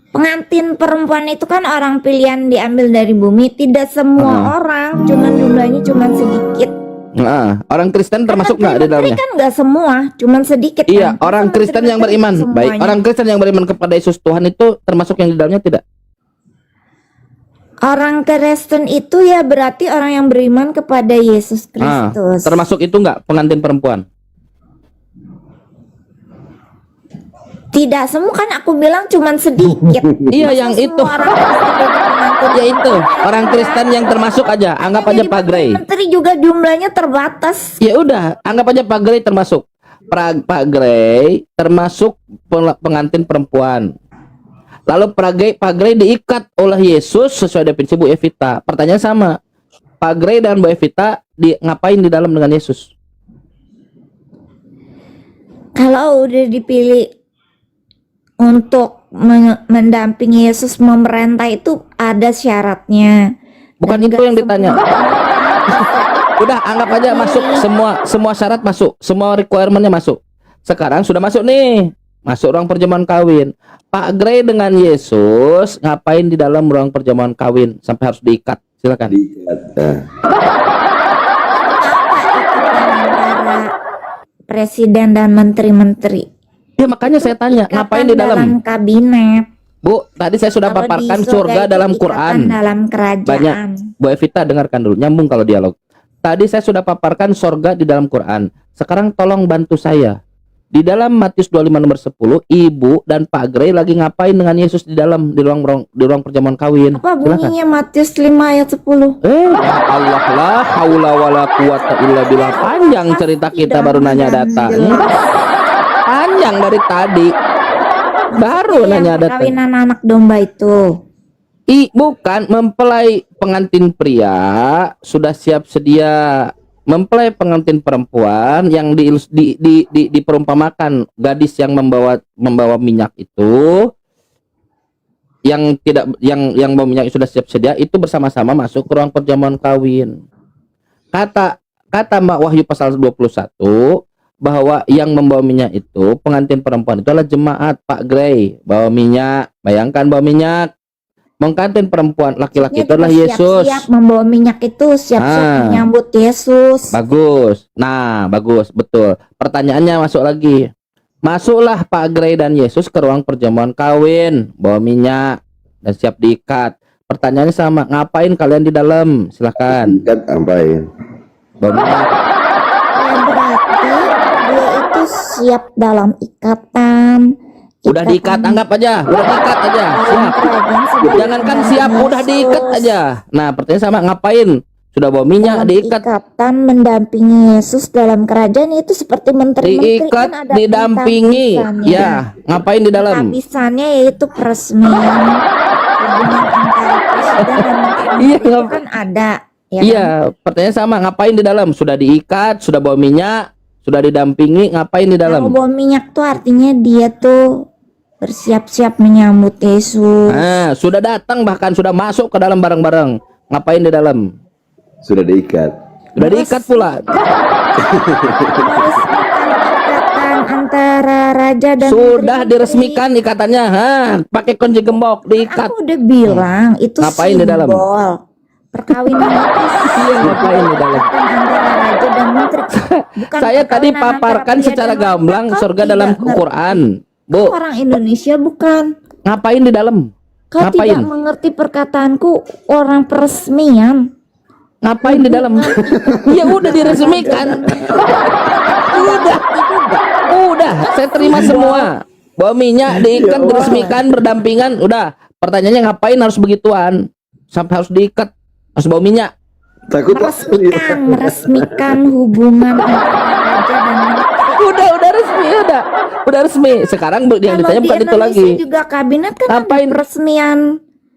Pengantin perempuan itu kan orang pilihan diambil dari bumi, tidak semua orang, cuman jumlahnya cuman sedikit. Nah, orang Kristen termasuk Karena nggak di menteri dalamnya? kan nggak semua, cuman sedikit. Iya, kan? orang Masa Kristen yang menteri-menteri beriman, baik, semuanya? orang Kristen yang beriman kepada Yesus Tuhan itu termasuk yang di dalamnya tidak? Orang Kristen itu ya berarti orang yang beriman kepada Yesus Kristus. Termasuk itu nggak pengantin perempuan? Tidak semua, kan aku bilang cuman sedikit. Iya, Masa yang semua itu. orang Kristen itu pengantin? Ya itu, orang Kristen yang termasuk aja, anggap aja Jadi Pak Grey. menteri juga jumlahnya terbatas. Ya udah, anggap aja Pak Grey termasuk. Pak Grey termasuk pengantin perempuan. Lalu Pak Grey diikat oleh Yesus sesuai definisi Bu Evita. Pertanyaan sama. Pak Grey dan Bu Evita ngapain di dalam dengan Yesus? Kalau udah dipilih untuk mendampingi Yesus memerintah itu ada syaratnya. Bukan Dan itu nggak yang ditanya. Udah anggap aja masuk, semua syarat masuk, semua requirementnya masuk. Sekarang sudah masuk nih, masuk ruang perjamuan kawin. Pak Grey dengan Yesus ngapain di dalam ruang perjamuan kawin sampai harus diikat? Silakan. Diikat. Nah. Antara presiden dan menteri-menteri. Ya makanya saya tanya, ngapain di dalam? Kabinet. Bu, tadi saya sudah Kalau paparkan di surga itu dalam ikatan Quran. dalam kerajaan. Banyak. Bu Evita dengarkan dulu, nyambung kalau dialog. Tadi saya sudah paparkan surga di dalam Quran. Sekarang tolong bantu saya. Di dalam Matius 25 nomor 10, Ibu dan Pak Grey lagi ngapain dengan Yesus di dalam di ruang perjamuan kawin? Apa Silakan. bunyinya Matius 5 ayat 10? Ya Allah, la haula wala quwata illa billah. Panjang cerita kita baru nanya datang. Panjang dari tadi. Baru nanya datang. Perkawinan anak domba itu. Bukan mempelai pengantin pria sudah siap sedia. Mempelai pengantin perempuan yang diperumpamakan gadis yang membawa minyak itu, yang bawa minyak sudah siap sedia itu bersama-sama masuk ke ruang perjamuan kawin. Kata Mbak Wahyu pasal 21 bahwa yang membawa minyak itu pengantin perempuan itu adalah jemaat. Pak Grey bawa minyak, bayangkan bawa minyak. Pengantin perempuan laki-laki itu adalah Yesus. Siap membawa minyak itu, siap-siap menyambut Yesus. Bagus. Nah, bagus, betul. Pertanyaannya masuk lagi. Masuklah Pak Grey dan Yesus ke ruang perjamuan kawin, bawa minyak dan siap diikat. Pertanyaannya sama, ngapain kalian di dalam? Silahkan. Diikat ngapain? Bawa minyak. Ya berarti dia itu siap dalam ikatan. Udah diikat, anggap aja. Udah diikat aja. Siap. Jangankan siap, udah diikat aja. Nah, pertanyaan sama, ngapain? Sudah bawa minyak, diikat. Ikatan mendampingi Yesus dalam kerajaan itu seperti menteri-menteri. Diikat, kan ada didampingi. tapisannya. Ya, ngapain di dalam? Tapisannya yaitu peresmian hubungan antara presiden dan menteri Iya, itu kan ada. Ya Iya, kan? pertanyaan sama, ngapain di dalam? Sudah diikat, sudah bawa minyak, sudah didampingi, ngapain di dalam? Kalau bawa minyak tuh artinya dia tuh bersiap-siap menyambut Yesus. Nah, sudah datang bahkan sudah masuk ke dalam bareng-bareng. Ngapain di dalam? Sudah diikat. Sudah diikat pula. Meresmikan ikatan antara raja dan Sudah menteri-menteri. diresmikan ikatannya. Pakai kunci gembok, diikat. Aku udah bilang itu Ngapain di dalam? simbol perkawinan itu Iya, ngapain di dalam? ikatan antara raja dan menteri. Bukan Saya tadi perkawinan antara paparkan pria secara dan wanita. gamblang Kau surga tidak dalam ngerti. Quran. Bu, Orang Indonesia bukan. ngapain di dalam? Kau Ngapain? tidak mengerti perkataanku, orang peresmian. Ngapain di dalam? Ya udah diresmikan. Udah, saya terima semua. Bawa minyak, diikat, diresmikan, berdampingan, udah. Pertanyaannya ngapain harus begituan? Sampai harus diikat, harus bawa minyak. Takut Meresmikan hubungan antara raja dan menteri. Udah resmi, udah resmi. Sekarang yang Kalau ditanya di bukan itu Indonesia lagi. juga kabinet kan ada Ngapain? peresmian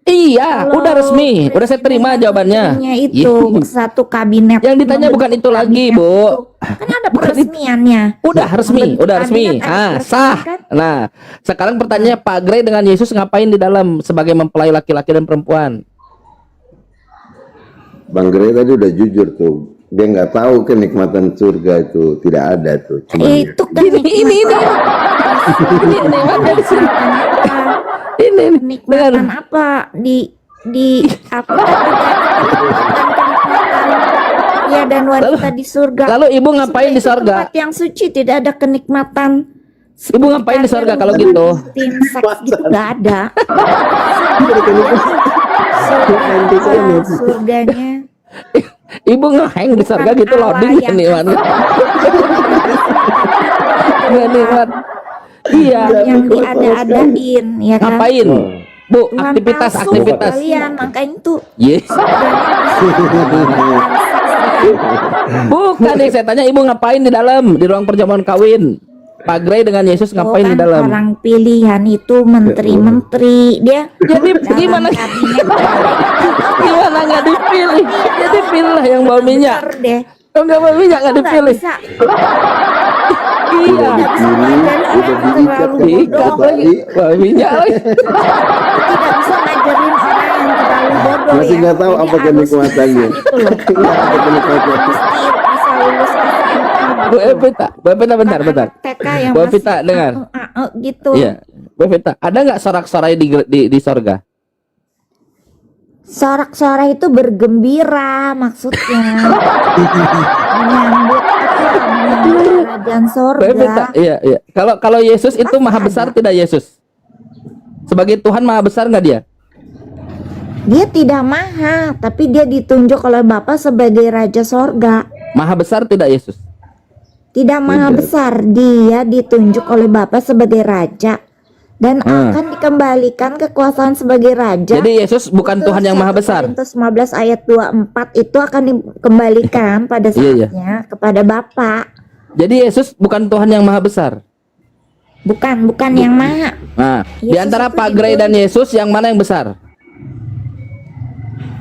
Iya, Kalau udah resmi, udah saya terima jawabannya. menterinya itu satu kabinet. Yang ditanya bukan itu lagi, kabinet Bu. itu. Kan ada peresmiannya. Udah resmi, Membentuk udah resmi. kabinet ada Ah, peresmian sah. kan? Nah, sekarang pertanyaannya Pak Grey dengan Yesus ngapain di dalam sebagai mempelai laki-laki dan perempuan? Bang Gray tadi udah jujur tuh. Dia nggak tahu kenikmatan surga itu tidak ada tuh. Cuma Itu kan Ini nikmatnya di sini. Ini nikmatan apa di apa kenikmatan ya dan wanita di surga. Lalu ibu ngapain Surga di itu surga? tempat yang suci, tidak ada kenikmatan. Ibu ngapain di surga kalau gitu? Tim seks gitu nggak ada. Surganya Ibu ngeheng di surga gitu Allah loading yang nikmat. Nggak nikmat. Iya. yang diada-adain ya kan. Ngapain? Bu, Tuhan aktivitas. palsu kalian, makanya tuh Yes. Bukan yang saya tanya, ibu ngapain di dalam di ruang perjamuan kawin? Pak Grey dengan Yesus ngapain di Bukan dalam? orang pilihan itu menteri-menteri dia Jadi dalam gimana? kabinet Gimana nggak dipilih? Jadi pilih lah yang bawa minyak. besar deh. Kalau nggak bawa minyak nggak Nggak dipilih. bisa Iya. nggak bisa ngajarin orang yang terlalu Diikat bodoh, lagi, bawa minyak lagi. tidak bisa ngajarin orang yang terlalu bodoh masih ya. nggak tahu Jadi apa harus kenikmatannya. bisa gitu loh. Nggak ada kenikmatan. Mesti bisa lulus SMA. Bu Evita, Bu Evita bentar, Bukan bentar. anak TK yang Bu masih Evita dengar. gitu. Iya, Bu Evita, ada nggak sorak-sorai di sorga? Sorak-sorai itu bergembira maksudnya. Menyambut kerajaan Bu Evita, sorga. iya, iya. Kalau Yesus itu maha besar tidak Yesus? Sebagai Tuhan maha besar nggak dia? Dia tidak maha, tapi dia ditunjuk oleh Bapa sebagai Raja Sorga. Maha besar tidak Yesus? Tidak maha besar, dia ditunjuk oleh Bapa sebagai Raja dan akan dikembalikan kekuasaan sebagai Raja. Jadi Yesus bukan Itu Tuhan yang maha 1 besar. Korintus 15 ayat 24 itu akan dikembalikan pada Iya, iya. saatnya kepada Bapa. Jadi Yesus bukan Tuhan yang maha besar. Bukan yang maha. Nah, di Yesus antara itu Pak Grey dan ditunjuk. Yesus yang mana yang besar?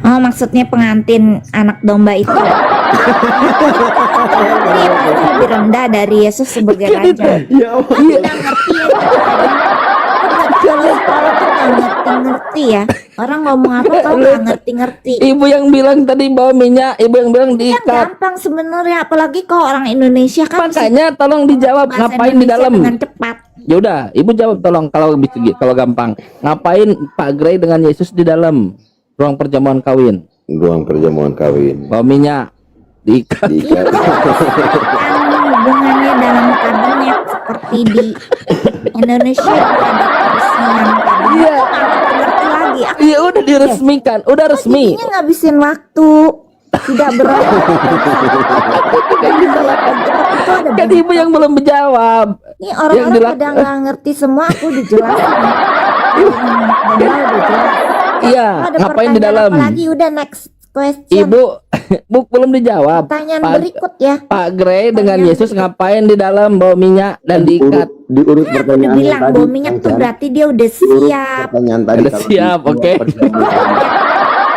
Oh, maksudnya pengantin anak domba itu. Dia pasti lebih rendah dari Yesus sebagai Raja. Ya Allah. Iya. Nggak ngerti ya. Kalau tuh nggak ngerti-ngerti ya. Orang ngomong apa kau nggak ngerti-ngerti. Ibu yang bilang tadi bawa minyak, ibu yang bilang Kan diikat. gampang sebenarnya, apalagi kau orang Indonesia kan Makanya tolong dijawab bahasa ngapain di Indonesia dalam? dengan cepat. Ya udah, ibu jawab tolong kalau gampang. Ngapain Pak Grey dengan Yesus di dalam ruang perjamuan kawin? Ruang perjamuan kawin. Bawa minyak, diikat. Diikat. Kan hubungannya dalam kabinet seperti di Indonesia juga ada peresmian kabinet. Iya. Nggak ngerti lagi. Aku Iya udah diresmikan, udah resmi. jadinya ngabisin waktu, tidak berat. Itu ada Kan ibu yang belum menjawab. Ini orang-orang dilak- pada nggak ngerti semua, aku dijelasin. Dan udah jelas. Iya, Oh, ada ngapain di pertanyaan dalam? apa lagi? Udah next question. Ibu, bu belum dijawab. Pertanyaan Pak, berikut ya. Pak Grey dengan Yesus ngapain di dalam bawa minyak dan diikat? Diurut Udah pertanyaan bilang tadi. bau minyak tuh Kan? berarti dia udah Diurut siap pertanyaan tadi. Udah kalau siap, di- oke.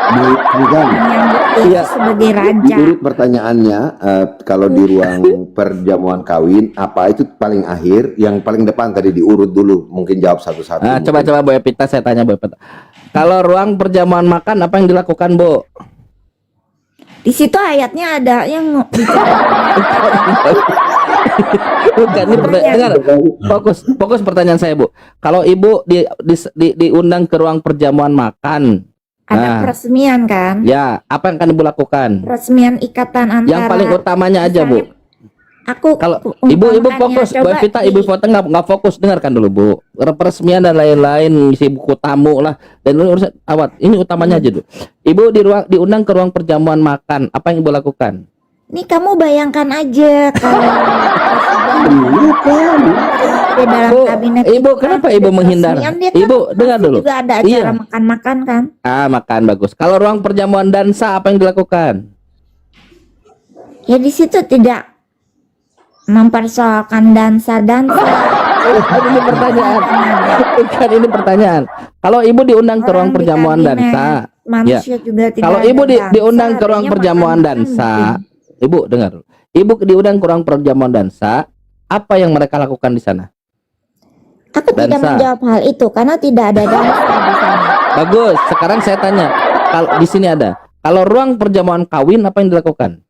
Kan? menyambut Iya. Yesus sebagai raja. Diurut pertanyaannya, kalau di ruang perjamuan kawin, apa itu paling akhir, yang paling depan tadi diurut dulu, mungkin jawab satu-satu. Nah, coba Bu Epita, saya tanya Bu Epita. Kalau ruang perjamuan makan apa yang dilakukan, Bu? Di situ ayatnya ada yang bicara Bukan, ini dengar. Fokus pertanyaan saya, Bu. Kalau Ibu diundang ke ruang perjamuan makan, ada Nah. peresmian kan? ya, apa yang akan Ibu lakukan? Peresmian ikatan antara. Yang paling utamanya aja, Bu. Aku Kalau ibu umpamakannya, fokus, Bu coba Evita, di- ibu foto nggak fokus, dengarkan dulu Bu. Peresmian dan lain-lain, isi buku tamu lah, dan ini urusan awat. Ini utamanya aja dulu. Ibu diundang ke ruang perjamuan makan, apa yang Ibu lakukan? Nih kamu bayangkan aja kalau di dalam Bu, kabinet Ibu itu kenapa kan Ibu ada menghindar? peresmian, dia kan Ibu dengar pasti dulu. juga ada acara Iya. makan-makan kan? Makan bagus. Kalau ruang perjamuan dansa apa yang dilakukan? Ya di situ tidak mempersoalkan dansa-dansa. Bukan ini pertanyaan. Bukan ini pertanyaan. Kalau ibu diundang ke ruang Orang di perjamuan kabinet, dansa, manusia juga tidak kalau ada ibu dansa, diundang ke ruang adanya perjamuan makanan dansa, penting. ibu dengar. Ibu diundang ke ruang perjamuan dansa, apa yang mereka lakukan di sana? Aku tidak Dansa. menjawab hal itu karena tidak ada dansa di sana. Bagus. Sekarang saya tanya, kalau di sini ada, kalau ruang perjamuan kawin apa yang dilakukan?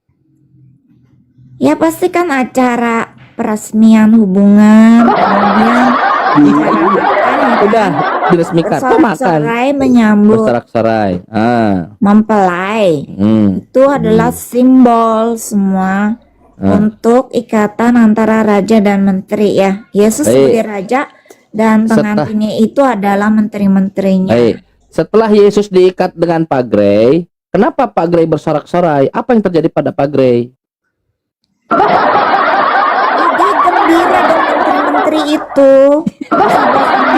Ya pasti kan acara peresmian hubungan, kemudian acara makan, ya Udah kan? diresmikan. Kok makan? Bersorak-sorai menyambut Bersorak-sorai. mempelai. Hmm. Itu adalah simbol semua untuk ikatan antara raja dan menteri ya. Yesus Baik. sebagai raja dan pengantinnya itu adalah menteri-menterinya. Baik. Setelah Yesus diikat dengan Pak Grey, kenapa Pak Grey bersorak-sorai? Apa yang terjadi pada Pak Grey? Dia gembira dan menteri-menteri itu bisa bersama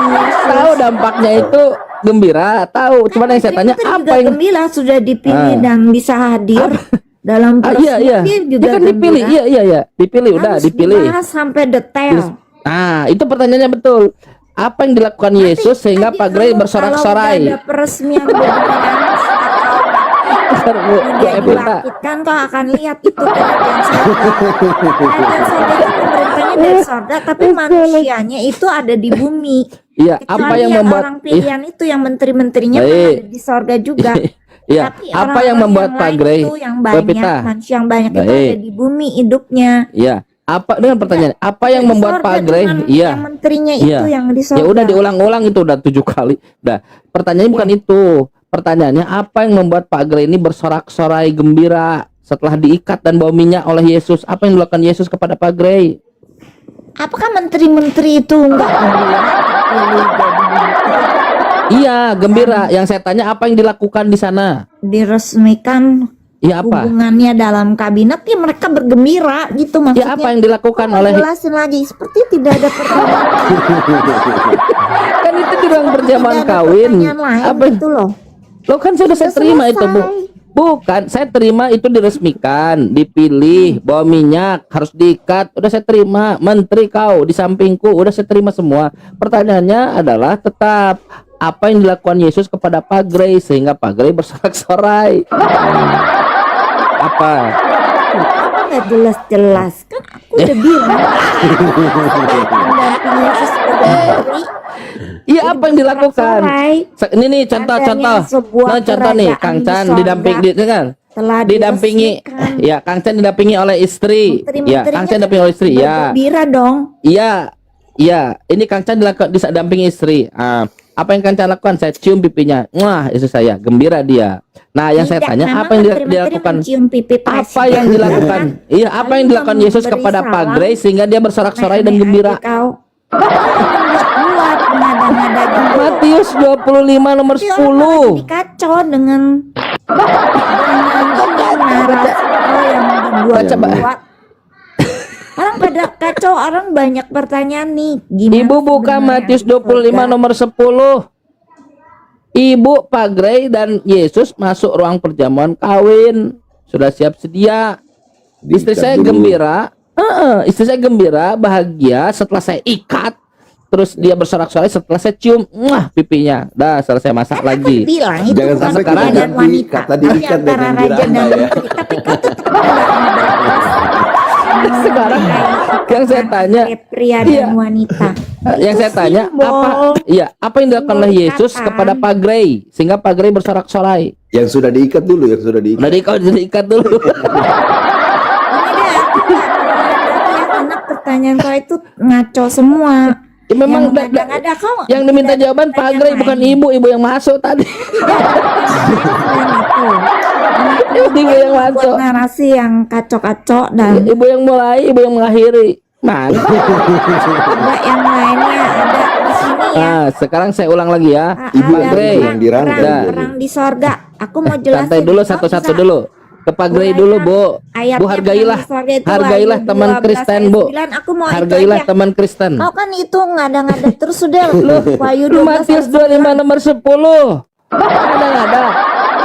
Yesus. Tahu dampaknya itu gembira, tahu. Cuman yang saya tanya Menteri apa juga yang gembira sudah dipilih dan bisa hadir dalam iya iya. dia juga Dia kan dipilih. gembira. Iya. Dipilih udah, Harus dipilih. dibahas sampai detail. Nah, itu pertanyaannya betul. Apa yang dilakukan Yesus sehingga Nanti Pak Grey kalau bersorak-sorai? udah ada peresmian hubungan Bentar, Bu dia Evita. dilakitkan, kau akan lihat itu kerajaan sorga. Kerajaan sorga itu pemerintahnya dari sorga, tapi manusianya itu ada di bumi. Iya, Kecuali apa yang membuat orang pilihan itu yang menteri-menterinya Baik. ada di sorga juga. Iya, Tapi apa orang-orang yang membuat Pak lain Grey? itu yang Bu banyak, Evita. manusia yang banyak itu Baik. ada di bumi hidupnya. Iya. Apa dengan pertanyaan? Apa yang Di membuat sorga Pak Grey? cuman Iya. yang menterinya Iya. itu yang di sorga. Ya udah diulang-ulang itu udah 7 kali. Dah. Pertanyaannya bukan itu. Pertanyaannya apa yang membuat Pak Grey ini bersorak-sorai gembira setelah diikat dan bawa minyak oleh Yesus? Apa yang dilakukan Yesus kepada Pak Grey? Apakah menteri-menteri itu enggak gembira? Iya, gembira. Yang saya tanya apa yang dilakukan di sana? Diresmikan Iya apa? hubungannya dalam kabinet ya mereka bergembira gitu maksudnya. Ya apa yang dilakukan Kok oleh jelasin lagi seperti tidak ada pertanyaan. kan itu di ruang perjamuan Tidak ada kawin. pertanyaan lain Apa? gitu loh. Lo kan sudah saya Sudah terima itu, Bu. selesai. Bukan, saya terima itu diresmikan, dipilih, bawa minyak, harus diikat, udah saya terima. Menteri kau di sampingku, udah saya terima semua. Pertanyaannya adalah tetap apa yang dilakukan Yesus kepada Pak Grey sehingga Pak Grey bersorak-sorai? Apa? Nggak jelas-jelas kan aku udah bilang. Mendampingi Yesus sebagai menteri. Iya, apa yang dilakukan? Bersorak-sorai. Ini nih contoh-contoh. Adanya sebuah Nah, contoh nih, kerajaan Kang di Chan sorga didamping kan? telah Didampingi diresmikan. ya, Kang Chan didampingi oleh istri. Ya, Kang Chan didampingi oleh istri. Ya. Bergembira dong. Iya. Iya, ini Kang Chan didampingi istri. Apa yang Kang Chan lakukan? Saya cium pipinya. Wah, istri saya gembira dia. Nah, yang saya Tidak, tanya memang apa yang menteri-menteri dilakukan? mencium pipi Apa presiden. yang dilakukan? Iya, apa yang dilakukan Yesus memberi kepada Pak salam. Grey sehingga dia bersorak-sorai dan gembira? Kau buat mengada-ngada gitu. Matius 25 nomor Tapi orang malah 10. jadi kacau dengan narasi yang dibuat Coba. buat. Orang pada kacau, orang banyak pertanyaan nih. Gimana Ibu buka sebenarnya Matius di 25 surga? nomor 10. Ibu, Pak Grey dan Yesus masuk ruang perjamuan kawin. Sudah siap sedia. Istri saya dulu. gembira. Istri saya gembira, bahagia setelah saya ikat. Terus dia bersorak-sorai setelah saya cium pipinya. Dah selesai masak Kan aku lagi. bilang itu Jangan bukan sampai pria kita dan ganti wanita. kata Tapi diikat antara dengan raja dan gembira, ya. menteri. Tapi kau tetap tidak Sekarang yang saya tanya, pria iya. dan wanita. Yang saya tanya apa? Iya, apa yang dilakukan oleh Yesus Ikatan. kepada Pak Grey sehingga Pak Grey bersorak-sorai? Yang sudah diikat dulu, yang sudah diikat. Udah diikat dulu. Ini deh, aku nggak mengerti ya, karena pertanyaan kau itu ngaco semua. Ya, memang Yang ada kau yang diminta tidak ada jawaban Pak pertanyaan Grey bukan lain. ibu yang masuk tadi. Ibu yang Buat masuk. narasi yang kacau-kacau dan Ibu yang mulai, ibu yang mengakhiri. Mana? juga yang lainnya ada di sini ya. Nah, sekarang saya ulang lagi ya. Ibu Pak yang Grey. yang dirangkai. perang, perang di sorga. Aku mau jelasin. Santai dulu Kau satu-satu bisa dulu. Ke Pak Grey dulu, Bu. ayatnya Bu, hargailah. perang di sorga itu Hargailah Wahyu teman 12 Kristen, ayat Bu. 9. Aku mau itu Hargailah aja. teman Kristen. Kau kan itu ngada-ngada terus sudah. Wahyu 12 Matius ayat 9. 25 nomor 10. Ada.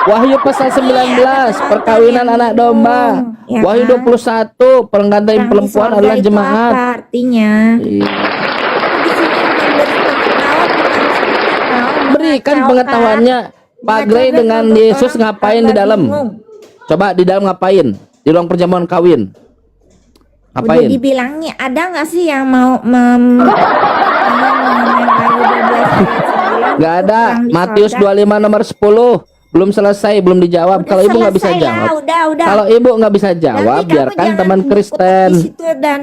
Wahyu pasal 19 perkawinan anak domba. Ya Wahyu kan? 21 pengantin Yang di perempuan sorga adalah itu jemaat. apa artinya? Iya. Di sini memberi pengetahuan bukan seperti Berikan mengacaukan. pengetahuannya Pak Grey Mengacaukan dengan untuk Yesus orang ngapain di tambah dalam? bingung. Coba di dalam ngapain? Di ruang perjamuan kawin. Udah Ngapain? dibilangnya ada nggak sih yang mau mengenai Wahyu 12 ayat 9? Nggak ada. Yang di Matius sorga. 25 nomor 10 belum selesai, belum dijawab. Udah Kalau ibu nggak bisa selesai lah, jawab. udah. Kalau ibu nggak bisa jawab, Nanti kamu biarkan jangan teman kutuk Kristen. di situ dan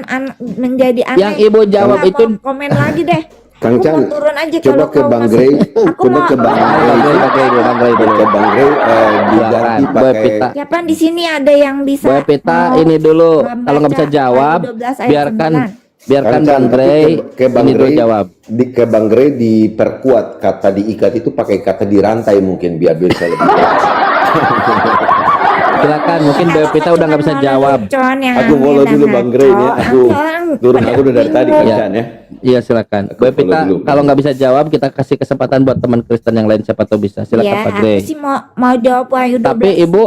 menjadi aneh. Yang ibu jawab Nggak itu mau komen lagi deh. Kang Aku Chan, mau turun aja coba kalau ke kau Bang masih- Grey, Aku coba mau- ke Bang Grey, Bang Grey dulu. ke Bang Grey diganti Silakan. Boy pakai Pita. Ya pan di sini ada yang bisa. Boy Pita mau ini dulu. membaca Kalau nggak bisa jawab, Wahyu 12 ayat biarkan 9. Bang Kang Chan, Grey ke Bang ini dulu Grey, jawab. ke Bang Grey diperkuat kata diikat itu pakai kata dirantai mungkin biar bisa lebih jelas. Silakan, mungkin Boy Pita udah nggak bisa jawab. Aku follow dulu Bang Grey ya, aku turun aku udah dari tadi Kang Iya. Chan ya. Iya silakan. Aku Boy follow Pita dulu. kalau nggak bisa jawab kita kasih kesempatan buat teman Kristen yang lain siapa tahu bisa. Silakan Ya, Pak aku Grey. sih mau jawab Wahyu 12. Tapi ibu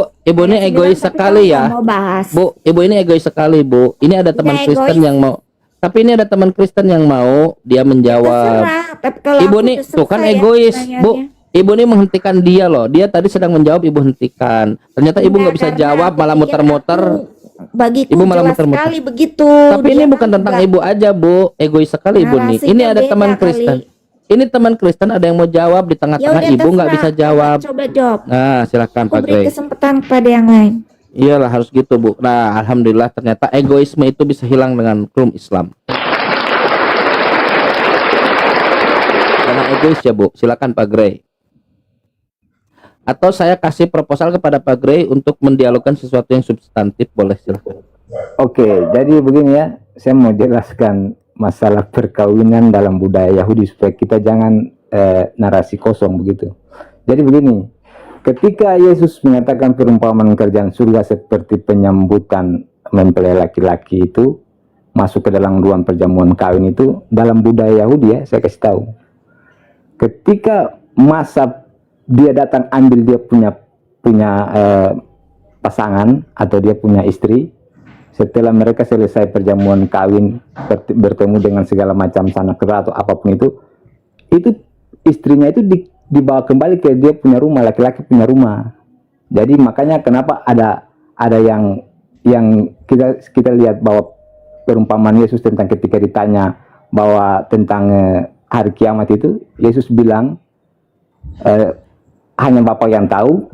ini ayat 9, egois tapi sekali kamu ya. nggak mau bahas. Bu, ibu ini egois sekali, Bu. Ini ada teman Tidak Kristen egois. yang mau. Tapi ini ada teman Kristen yang mau dia menjawab. Terserah, tapi kalau Ibu aku nih udah tuh kan selesai ya egois, pertanyaannya. Bu. Ibu nih menghentikan dia loh. Dia tadi sedang menjawab, ibu hentikan. Ternyata ibu nggak bisa Karena jawab, aku malah pikir muter-muter. bagiku Ibu malah jelas muter-muter. sekali begitu. Tapi ini Dia bukan kan tentang nggak- ibu aja, Bu. Egois sekali ibu nih. Narasinya Ini ada beda teman kali. Kristen. Ini teman Kristen ada yang mau jawab di Ya tengah-tengah, udah, ibu nggak terserah. bisa jawab. Coba jawab. Nah, silakan Aku Pak beri Grey. kesempatan kepada yang lain. Iyalah harus gitu, Bu. Nah, alhamdulillah ternyata egoisme itu bisa hilang dengan hukum Islam. Jangan egois ya, Bu. Silakan Pak Grey. Atau saya kasih proposal kepada Pak Grey untuk mendialogkan sesuatu yang substantif, boleh silakan. Oke, jadi begini ya, saya mau jelaskan masalah perkawinan dalam budaya Yahudi supaya kita jangan narasi kosong begitu. Jadi begini, ketika Yesus menyatakan perumpamaan kerjaan surga seperti penyambutan mempelai laki-laki itu masuk ke dalam ruang perjamuan kawin itu dalam budaya Yahudi ya, saya kasih tahu. Ketika masa dia datang ambil dia punya pasangan atau dia punya istri, setelah mereka selesai perjamuan kawin bertemu dengan segala macam sanak kera atau apapun itu istrinya itu dibawa kembali ke dia punya rumah, laki-laki punya rumah. Jadi makanya kenapa ada yang kita lihat bahwa perumpamaan Yesus tentang ketika ditanya bahwa tentang hari kiamat itu, Yesus bilang hanya Bapa yang tahu,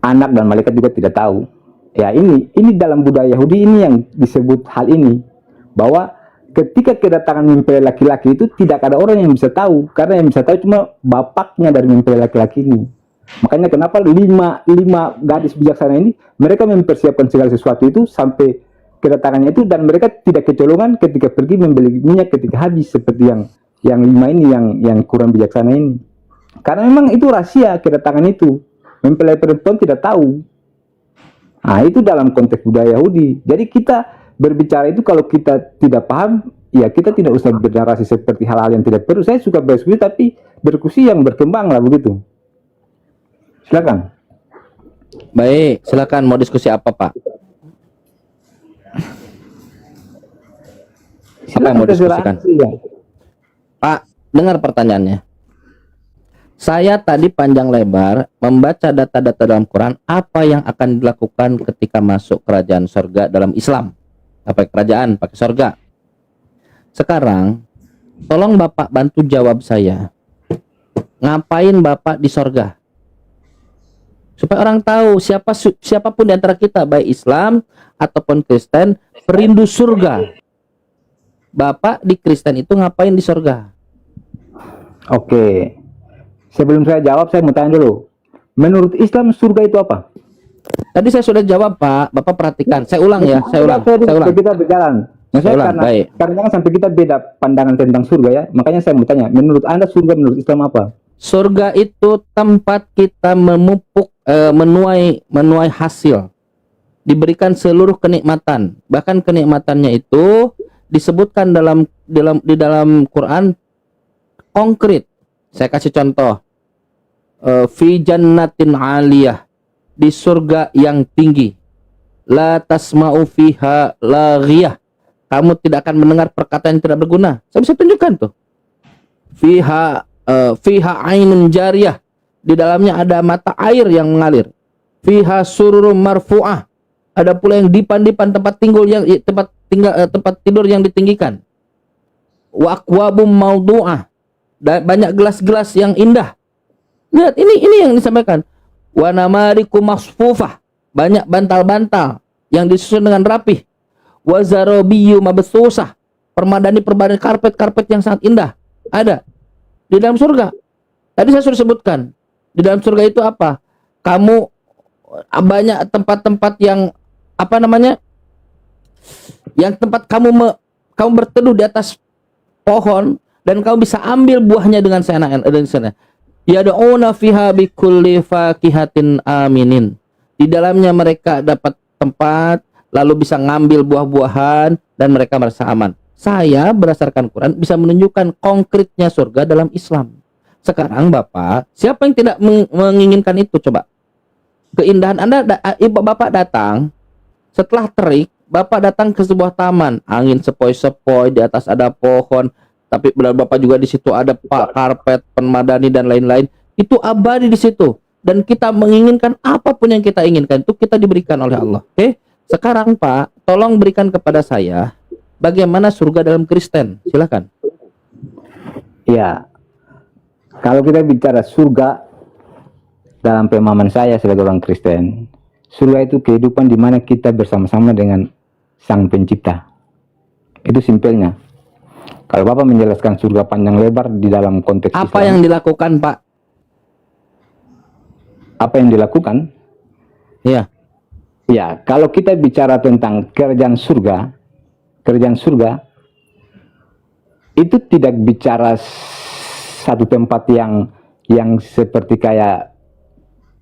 anak dan malaikat juga tidak tahu. Ya ini dalam budaya Yahudi ini yang disebut hal ini, bahwa ketika kedatangan mempelai laki-laki itu tidak ada orang yang bisa tahu, karena yang bisa tahu cuma bapaknya dari mempelai laki-laki ini. Makanya kenapa lima gadis bijaksana ini mereka mempersiapkan segala sesuatu itu sampai kedatangannya itu, dan mereka tidak kecolongan ketika pergi membeli minyak ketika habis seperti yang lima ini yang kurang bijaksana ini. Karena memang itu rahasia kedatangan itu, mempelai perempuan tidak tahu. Nah itu dalam konteks budaya Yahudi. Jadi kita berbicara itu kalau kita tidak paham, ya kita tidak usah bernarasi seperti hal-hal yang tidak perlu. Saya suka berdiskusi tapi diskusi yang berkembang lah begitu. Silakan. Baik, silakan mau diskusi apa, Pak? Apa yang mau diskusikan? Pak, dengar pertanyaannya. Saya tadi panjang lebar membaca data-data dalam Quran apa yang akan dilakukan ketika masuk kerajaan sorga dalam Islam. Apa kerajaan pakai sorga. Sekarang, tolong Bapak bantu jawab saya. Ngapain Bapak di sorga? Supaya orang tahu siapapun di antara kita, baik Islam ataupun Kristen, perindu surga. Bapak di Kristen itu ngapain di sorga? Oke. Sebelum saya jawab, saya mau tanya dulu. Menurut Islam surga itu apa? Tadi saya sudah jawab, Pak. Bapak perhatikan. Saya ulang ya, saya ulang. Kita berjalan. Maksudnya ulang, karena jangan sampai kita beda pandangan tentang surga ya. Makanya saya mau tanya, menurut Anda surga menurut Islam apa? Surga itu tempat kita memupuk, menuai hasil. Diberikan seluruh kenikmatan. Bahkan kenikmatannya itu disebutkan di dalam Quran konkret. Saya kasih contoh. fi jannatin aliyah, di surga yang tinggi. La tasma'u fiha laghiyah, kamu tidak akan mendengar perkataan yang tidak berguna. Saya bisa tunjukkan tuh. Fiha ainun jariyah, di dalamnya ada mata air yang mengalir. Fiha sururum marfu'ah, ada pula yang dipan-dipan tempat tempat tidur yang ditinggikan. Wa akwabum maudu'ah, banyak gelas-gelas yang indah. Lihat, ini yang disampaikan. Wa namariku masfufah, banyak bantal-bantal yang disusun dengan rapih. Wa zarabiyyu mabthusah, permadani karpet-karpet yang sangat indah ada di dalam surga. Tadi saya sudah sebutkan, di dalam surga itu apa? Kamu banyak tempat-tempat yang apa namanya? Yang tempat kamu berteduh di atas pohon dan kamu bisa ambil buahnya dengan seenaknya. Yad'una fiha bikulli fakihatin aminin. Di dalamnya mereka dapat tempat, lalu bisa ngambil buah-buahan dan mereka merasa aman. Saya berdasarkan Quran bisa menunjukkan konkretnya surga dalam Islam. Sekarang Bapak, siapa yang tidak menginginkan itu coba? Keindahan Anda, Bapak datang, setelah terik, Bapak datang ke sebuah taman, angin sepoi-sepoi, di atas ada pohon, tapi Bapak juga di situ ada karpet, permadani dan lain-lain. Itu abadi di situ. Dan kita menginginkan apapun yang kita inginkan itu kita diberikan oleh Allah. Oke? Sekarang Pak, tolong berikan kepada saya bagaimana surga dalam Kristen. Silakan. Ya, kalau kita bicara surga dalam pemahaman saya sebagai orang Kristen, surga itu kehidupan di mana kita bersama-sama dengan Sang Pencipta. Itu simpelnya. Kalau Bapak menjelaskan surga panjang lebar di dalam konteks apa Islam, yang dilakukan Pak? apa yang dilakukan? Ya. Ya, kalau kita bicara tentang kerjaan surga itu tidak bicara satu tempat yang seperti kayak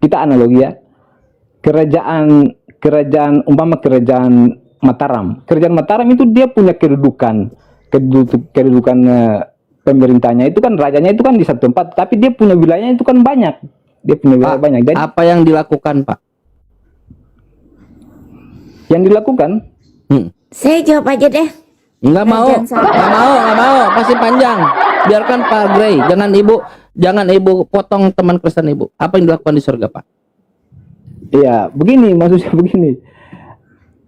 kita analogi ya, kerajaan umpama kerajaan Mataram. Kerajaan Mataram itu dia punya kedudukan pemerintahnya itu kan, rajanya itu kan di satu tempat, tapi dia punya wilayahnya itu kan banyak. Dia punya wilayah banyak. Jadi, apa yang dilakukan Pak? yang dilakukan? Saya jawab aja deh. Nggak mau, pasti panjang. Biarkan Pak Gray, jangan ibu potong teman Kristen ibu. Apa yang dilakukan di surga Pak? Iya, begini maksudnya begini.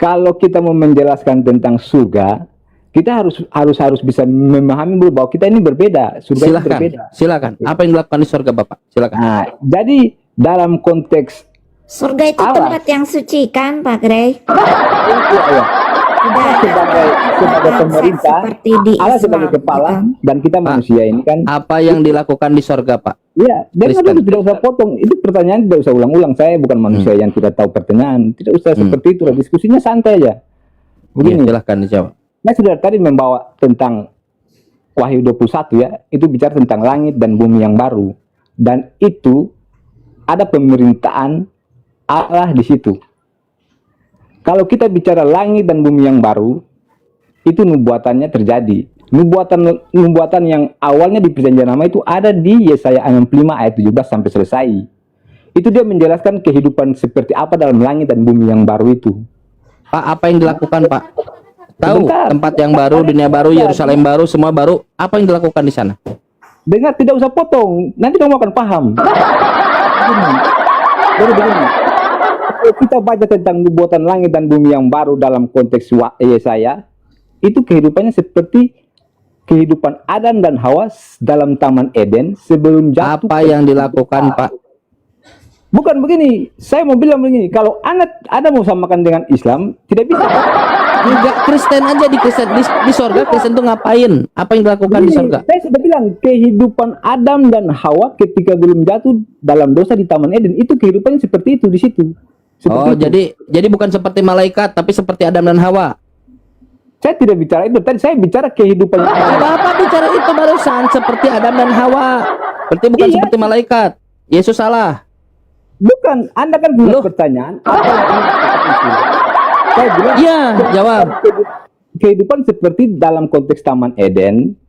Kalau kita mau menjelaskan tentang surga, kita harus bisa memahami bahwa kita ini berbeda. Surga ini berbeda. Silakan. Apa yang dilakukan di surga Bapak? Silakan. Nah, jadi dalam konteks Surga itu Allah. tempat yang suci kan, Pak Grey? Iya. Tidak ada sebagai pemerintah, seperti di Allah Islam, sebagai kepala, kan? dan kita manusia ini kan. Apa yang dilakukan di surga Pak? Iya, dan Kristen. itu tidak usah potong. Itu pertanyaan tidak usah ulang-ulang. Saya bukan manusia yang tidak tahu pertanyaan. Tidak usah seperti itu. Diskusinya santai aja. Begini. Ya, silahkan dijawab. Saya sudah tadi membawa tentang Wahyu 21 ya. Itu bicara tentang langit dan bumi yang baru. Dan itu ada pemerintahan Allah di situ. Kalau kita bicara langit dan bumi yang baru, itu nubuatannya terjadi. Nubuatan yang awalnya di Perjanjian Lama itu ada di Yesaya 65 ayat 17 sampai selesai. Itu dia menjelaskan kehidupan seperti apa dalam langit dan bumi yang baru itu. Pak, apa yang dilakukan Pak? Tahu Sebentar. tempat yang baru, dunia baru, Yerusalem baru, semua baru. Apa yang dilakukan di sana? Dengar, tidak usah potong. Nanti kamu akan paham. Jadi begini. Kalau kita baca tentang nubuatan langit dan bumi yang baru dalam konteks Yesaya, itu kehidupannya seperti kehidupan Adam dan Hawa dalam Taman Eden sebelum jatuh. Apa yang dilakukan Pak? Bukan begini, saya mau bilang begini, kalau Anda mau samakan dengan Islam, tidak bisa. Juga Kristen aja di surga Kristen tuh ngapain? Apa yang dilakukan di surga? Saya sudah bilang kehidupan Adam dan Hawa ketika belum jatuh dalam dosa di Taman Eden itu kehidupannya seperti itu di situ. Seperti itu. jadi bukan seperti malaikat tapi seperti Adam dan Hawa. Saya tidak bicara itu, tadi saya bicara kehidupan. Bapak bicara itu barusan seperti Adam dan Hawa. Berarti bukan Iya. seperti malaikat. Yesus salah. Bukan, Anda kan punya Loh. pertanyaan. Apa yang Anda katakan itu? Saya bilang Iya, jawab. kehidupan seperti dalam konteks Taman Eden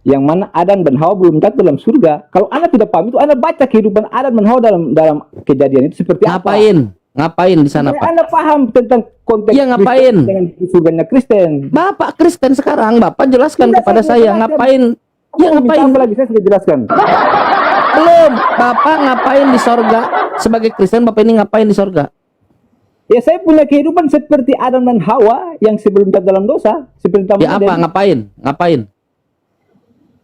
yang mana Adam dan Hawa belum tentu dalam surga. Kalau Anda tidak paham itu, Anda baca kehidupan Adam dan Hawa dalam kejadian itu seperti apa. Ngapain di sana, Pak? Anda paham tentang konteks Iya, ngapain? Kristen dengan surganya Kristen. Bapak Kristen sekarang, Bapak jelaskan kepada saya ngapain? Ya ngapain? Apa lagi saya sudah jelaskan. Belum. Bapak ngapain di sorga? Sebagai Kristen, Bapak ini ngapain di sorga? Ya saya punya kehidupan seperti Adam dan Hawa yang sebelum jatuh dalam dosa, seperti Taman Ya apa? Eden. Ngapain?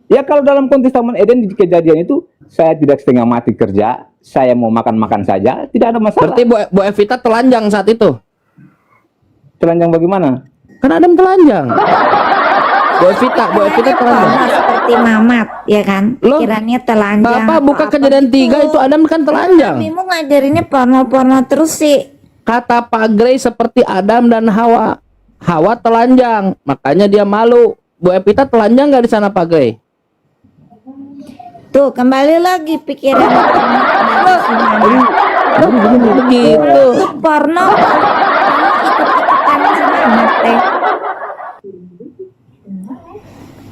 Ya kalau dalam konteks Taman Eden di kejadian itu, saya tidak setengah mati kerja, saya mau makan-makan saja, tidak ada masalah. Berarti Bu Evita telanjang saat itu? Telanjang bagaimana? Kan Adam telanjang. Bu Evita telanjang. Sama seperti Mamat, ya kan? Loh, Pikirannya telanjang. Bapak buka apa-apa Kejadian 3 itu Adam kan telanjang. Kamu ngajarinnya porno-porno terus sih. Kata Pak Gray seperti Adam dan Hawa. Hawa telanjang, makanya dia malu. Bu Evita telanjang nggak di sana, Pak Gray? Tuh, kembali lagi pikiran Begitu. itu porno. Kamu ikut-ikutan sama Mamat teh.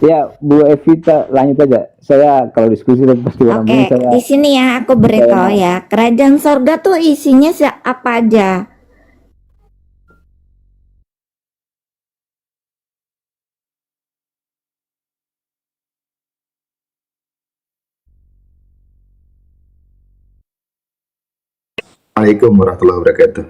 Ya Bu Evita lanjut aja. Saya kalau diskusi pasti orang Oke, saya. di sini ya aku beritahu ya. Kerajaan sorga tuh isinya apa aja? Assalamualaikum warahmatullahi wabarakatuh.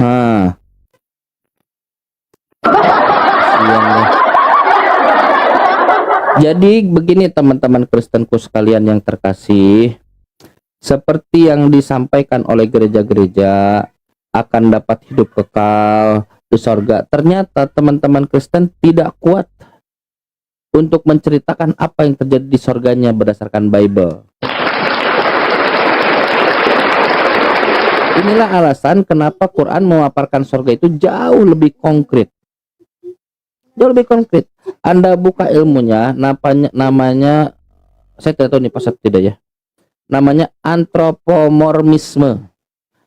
Nah. Siang deh. Jadi begini teman-teman Kristenku sekalian yang terkasih. Seperti yang disampaikan oleh gereja-gereja akan dapat hidup kekal di sorga. Ternyata teman-teman Kristen tidak kuat untuk menceritakan apa yang terjadi di sorganya berdasarkan Bible. Inilah alasan kenapa Quran memaparkan sorga itu jauh lebih konkret. Jauh lebih konkret. Anda buka ilmunya, namanya saya tidak tahu nih pas tidak ya. Namanya antropomormisme.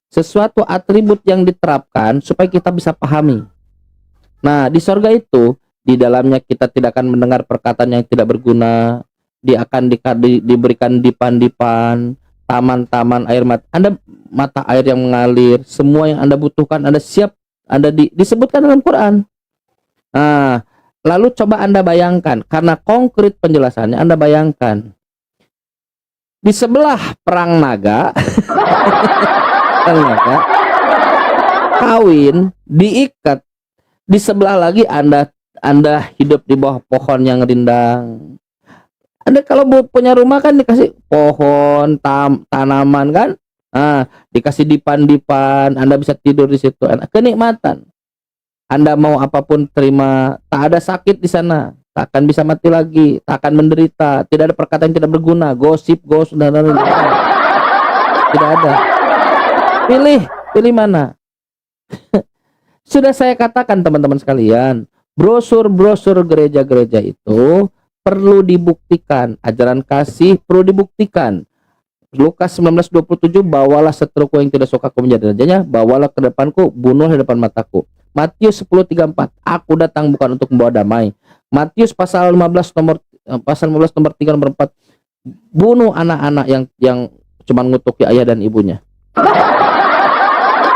Sesuatu atribut yang diterapkan supaya kita bisa pahami. Nah, di sorga itu, di dalamnya kita tidak akan mendengar perkataan yang tidak berguna. Dia akan diberikan dipan-dipan, taman-taman air mata air yang mengalir. Semua yang Anda butuhkan, Anda siap, disebutkan dalam Quran. Nah, lalu coba Anda bayangkan, karena konkret penjelasannya, Anda bayangkan. Di sebelah perang naga, kawin, diikat. Di sebelah lagi Anda hidup di bawah pohon yang rindang. Anda kalau punya rumah kan dikasih pohon, tanaman kan, dikasih dipan-dipan, Anda bisa tidur di situ. Kenikmatan. Anda mau apapun terima, tak ada sakit di sana, tak akan bisa mati lagi, tak akan menderita, tidak ada perkataan yang tidak berguna, gosip, dan tidak ada. Pilih mana? Sudah saya katakan teman-teman sekalian, brosur-brosur gereja-gereja itu perlu dibuktikan, ajaran kasih perlu dibuktikan. Lukas 19:27, bawalah seteruku yang tidak suka aku menjadi rajanya, bawalah ke depanku, bunuhlah di depan mataku. Matius 10:34, aku datang bukan untuk membawa damai. Matius pasal 15 nomor 3 nomor 4, bunuh anak-anak yang cuma ngutuki ayah dan ibunya.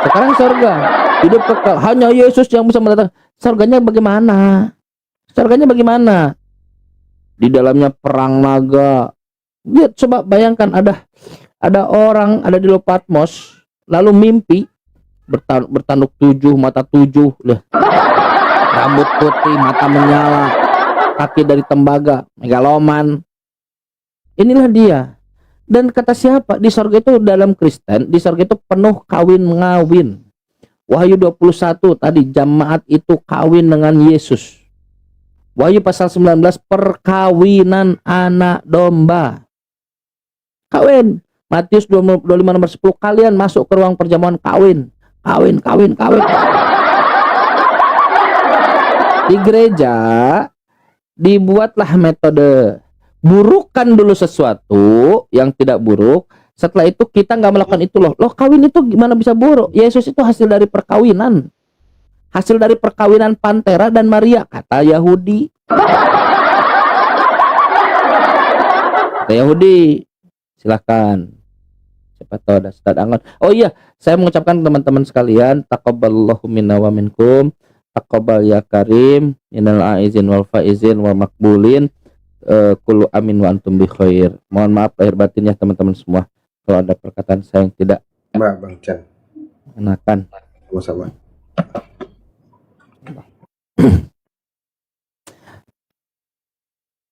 Sekarang surga hidup kekal, hanya Yesus yang bisa mendatang. Surganya bagaimana? Surganya bagaimana? Di dalamnya perang naga. Lihat, coba bayangkan ada orang ada di Laut Patmos lalu mimpi bertanduk 7, mata 7, rambut putih, mata menyala, kaki dari tembaga, megaloman. Inilah dia. Dan kata siapa? Di sorga itu dalam Kristen, di sorga itu penuh kawin mengawin. Wahyu 21 tadi, jemaat itu kawin dengan Yesus. Wahyu pasal 19, perkawinan anak domba. Kawin. Matius 25 nomor 10, kalian masuk ke ruang perjamuan kawin. Kawin. Di gereja dibuatlah metode Burukkan dulu sesuatu yang tidak buruk. Setelah itu kita nggak melakukan itu loh. Loh, kawin itu gimana bisa buruk? Yesus itu hasil dari perkawinan. Hasil dari perkawinan Pantera dan Maria, kata Yahudi. Kata Yahudi. Silakan. Siapa tahu ada Ustaz Angon. Oh iya, saya mengucapkan teman-teman sekalian, taqabbalallahu minna wa minkum. Taqabbal ya karim, minal aizin wal faizin wal makbulin. Kullu amin wa antum bi khair. Mohon maaf lahir batin ya teman-teman semua kalau ada perkataan saya yang tidak Bang Chan. enakan. Sama-sama.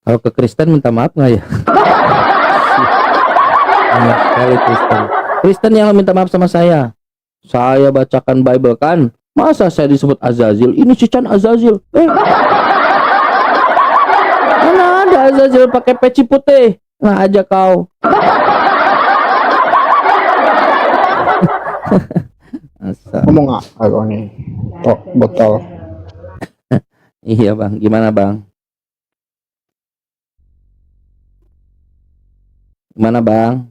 Kalau ke Kristen minta maaf nggak ya? Banyak sekali Kristen. Kristen yang minta maaf sama saya. Saya bacakan Bible kan. Masa saya disebut Azazil? Ini si Chan Azazil. Mana ada Azazil pakai peci putih? Nggak aja kau. Ngomong nggak aku nih? Oh, botol. Iya bang, gimana bang? Gimana bang?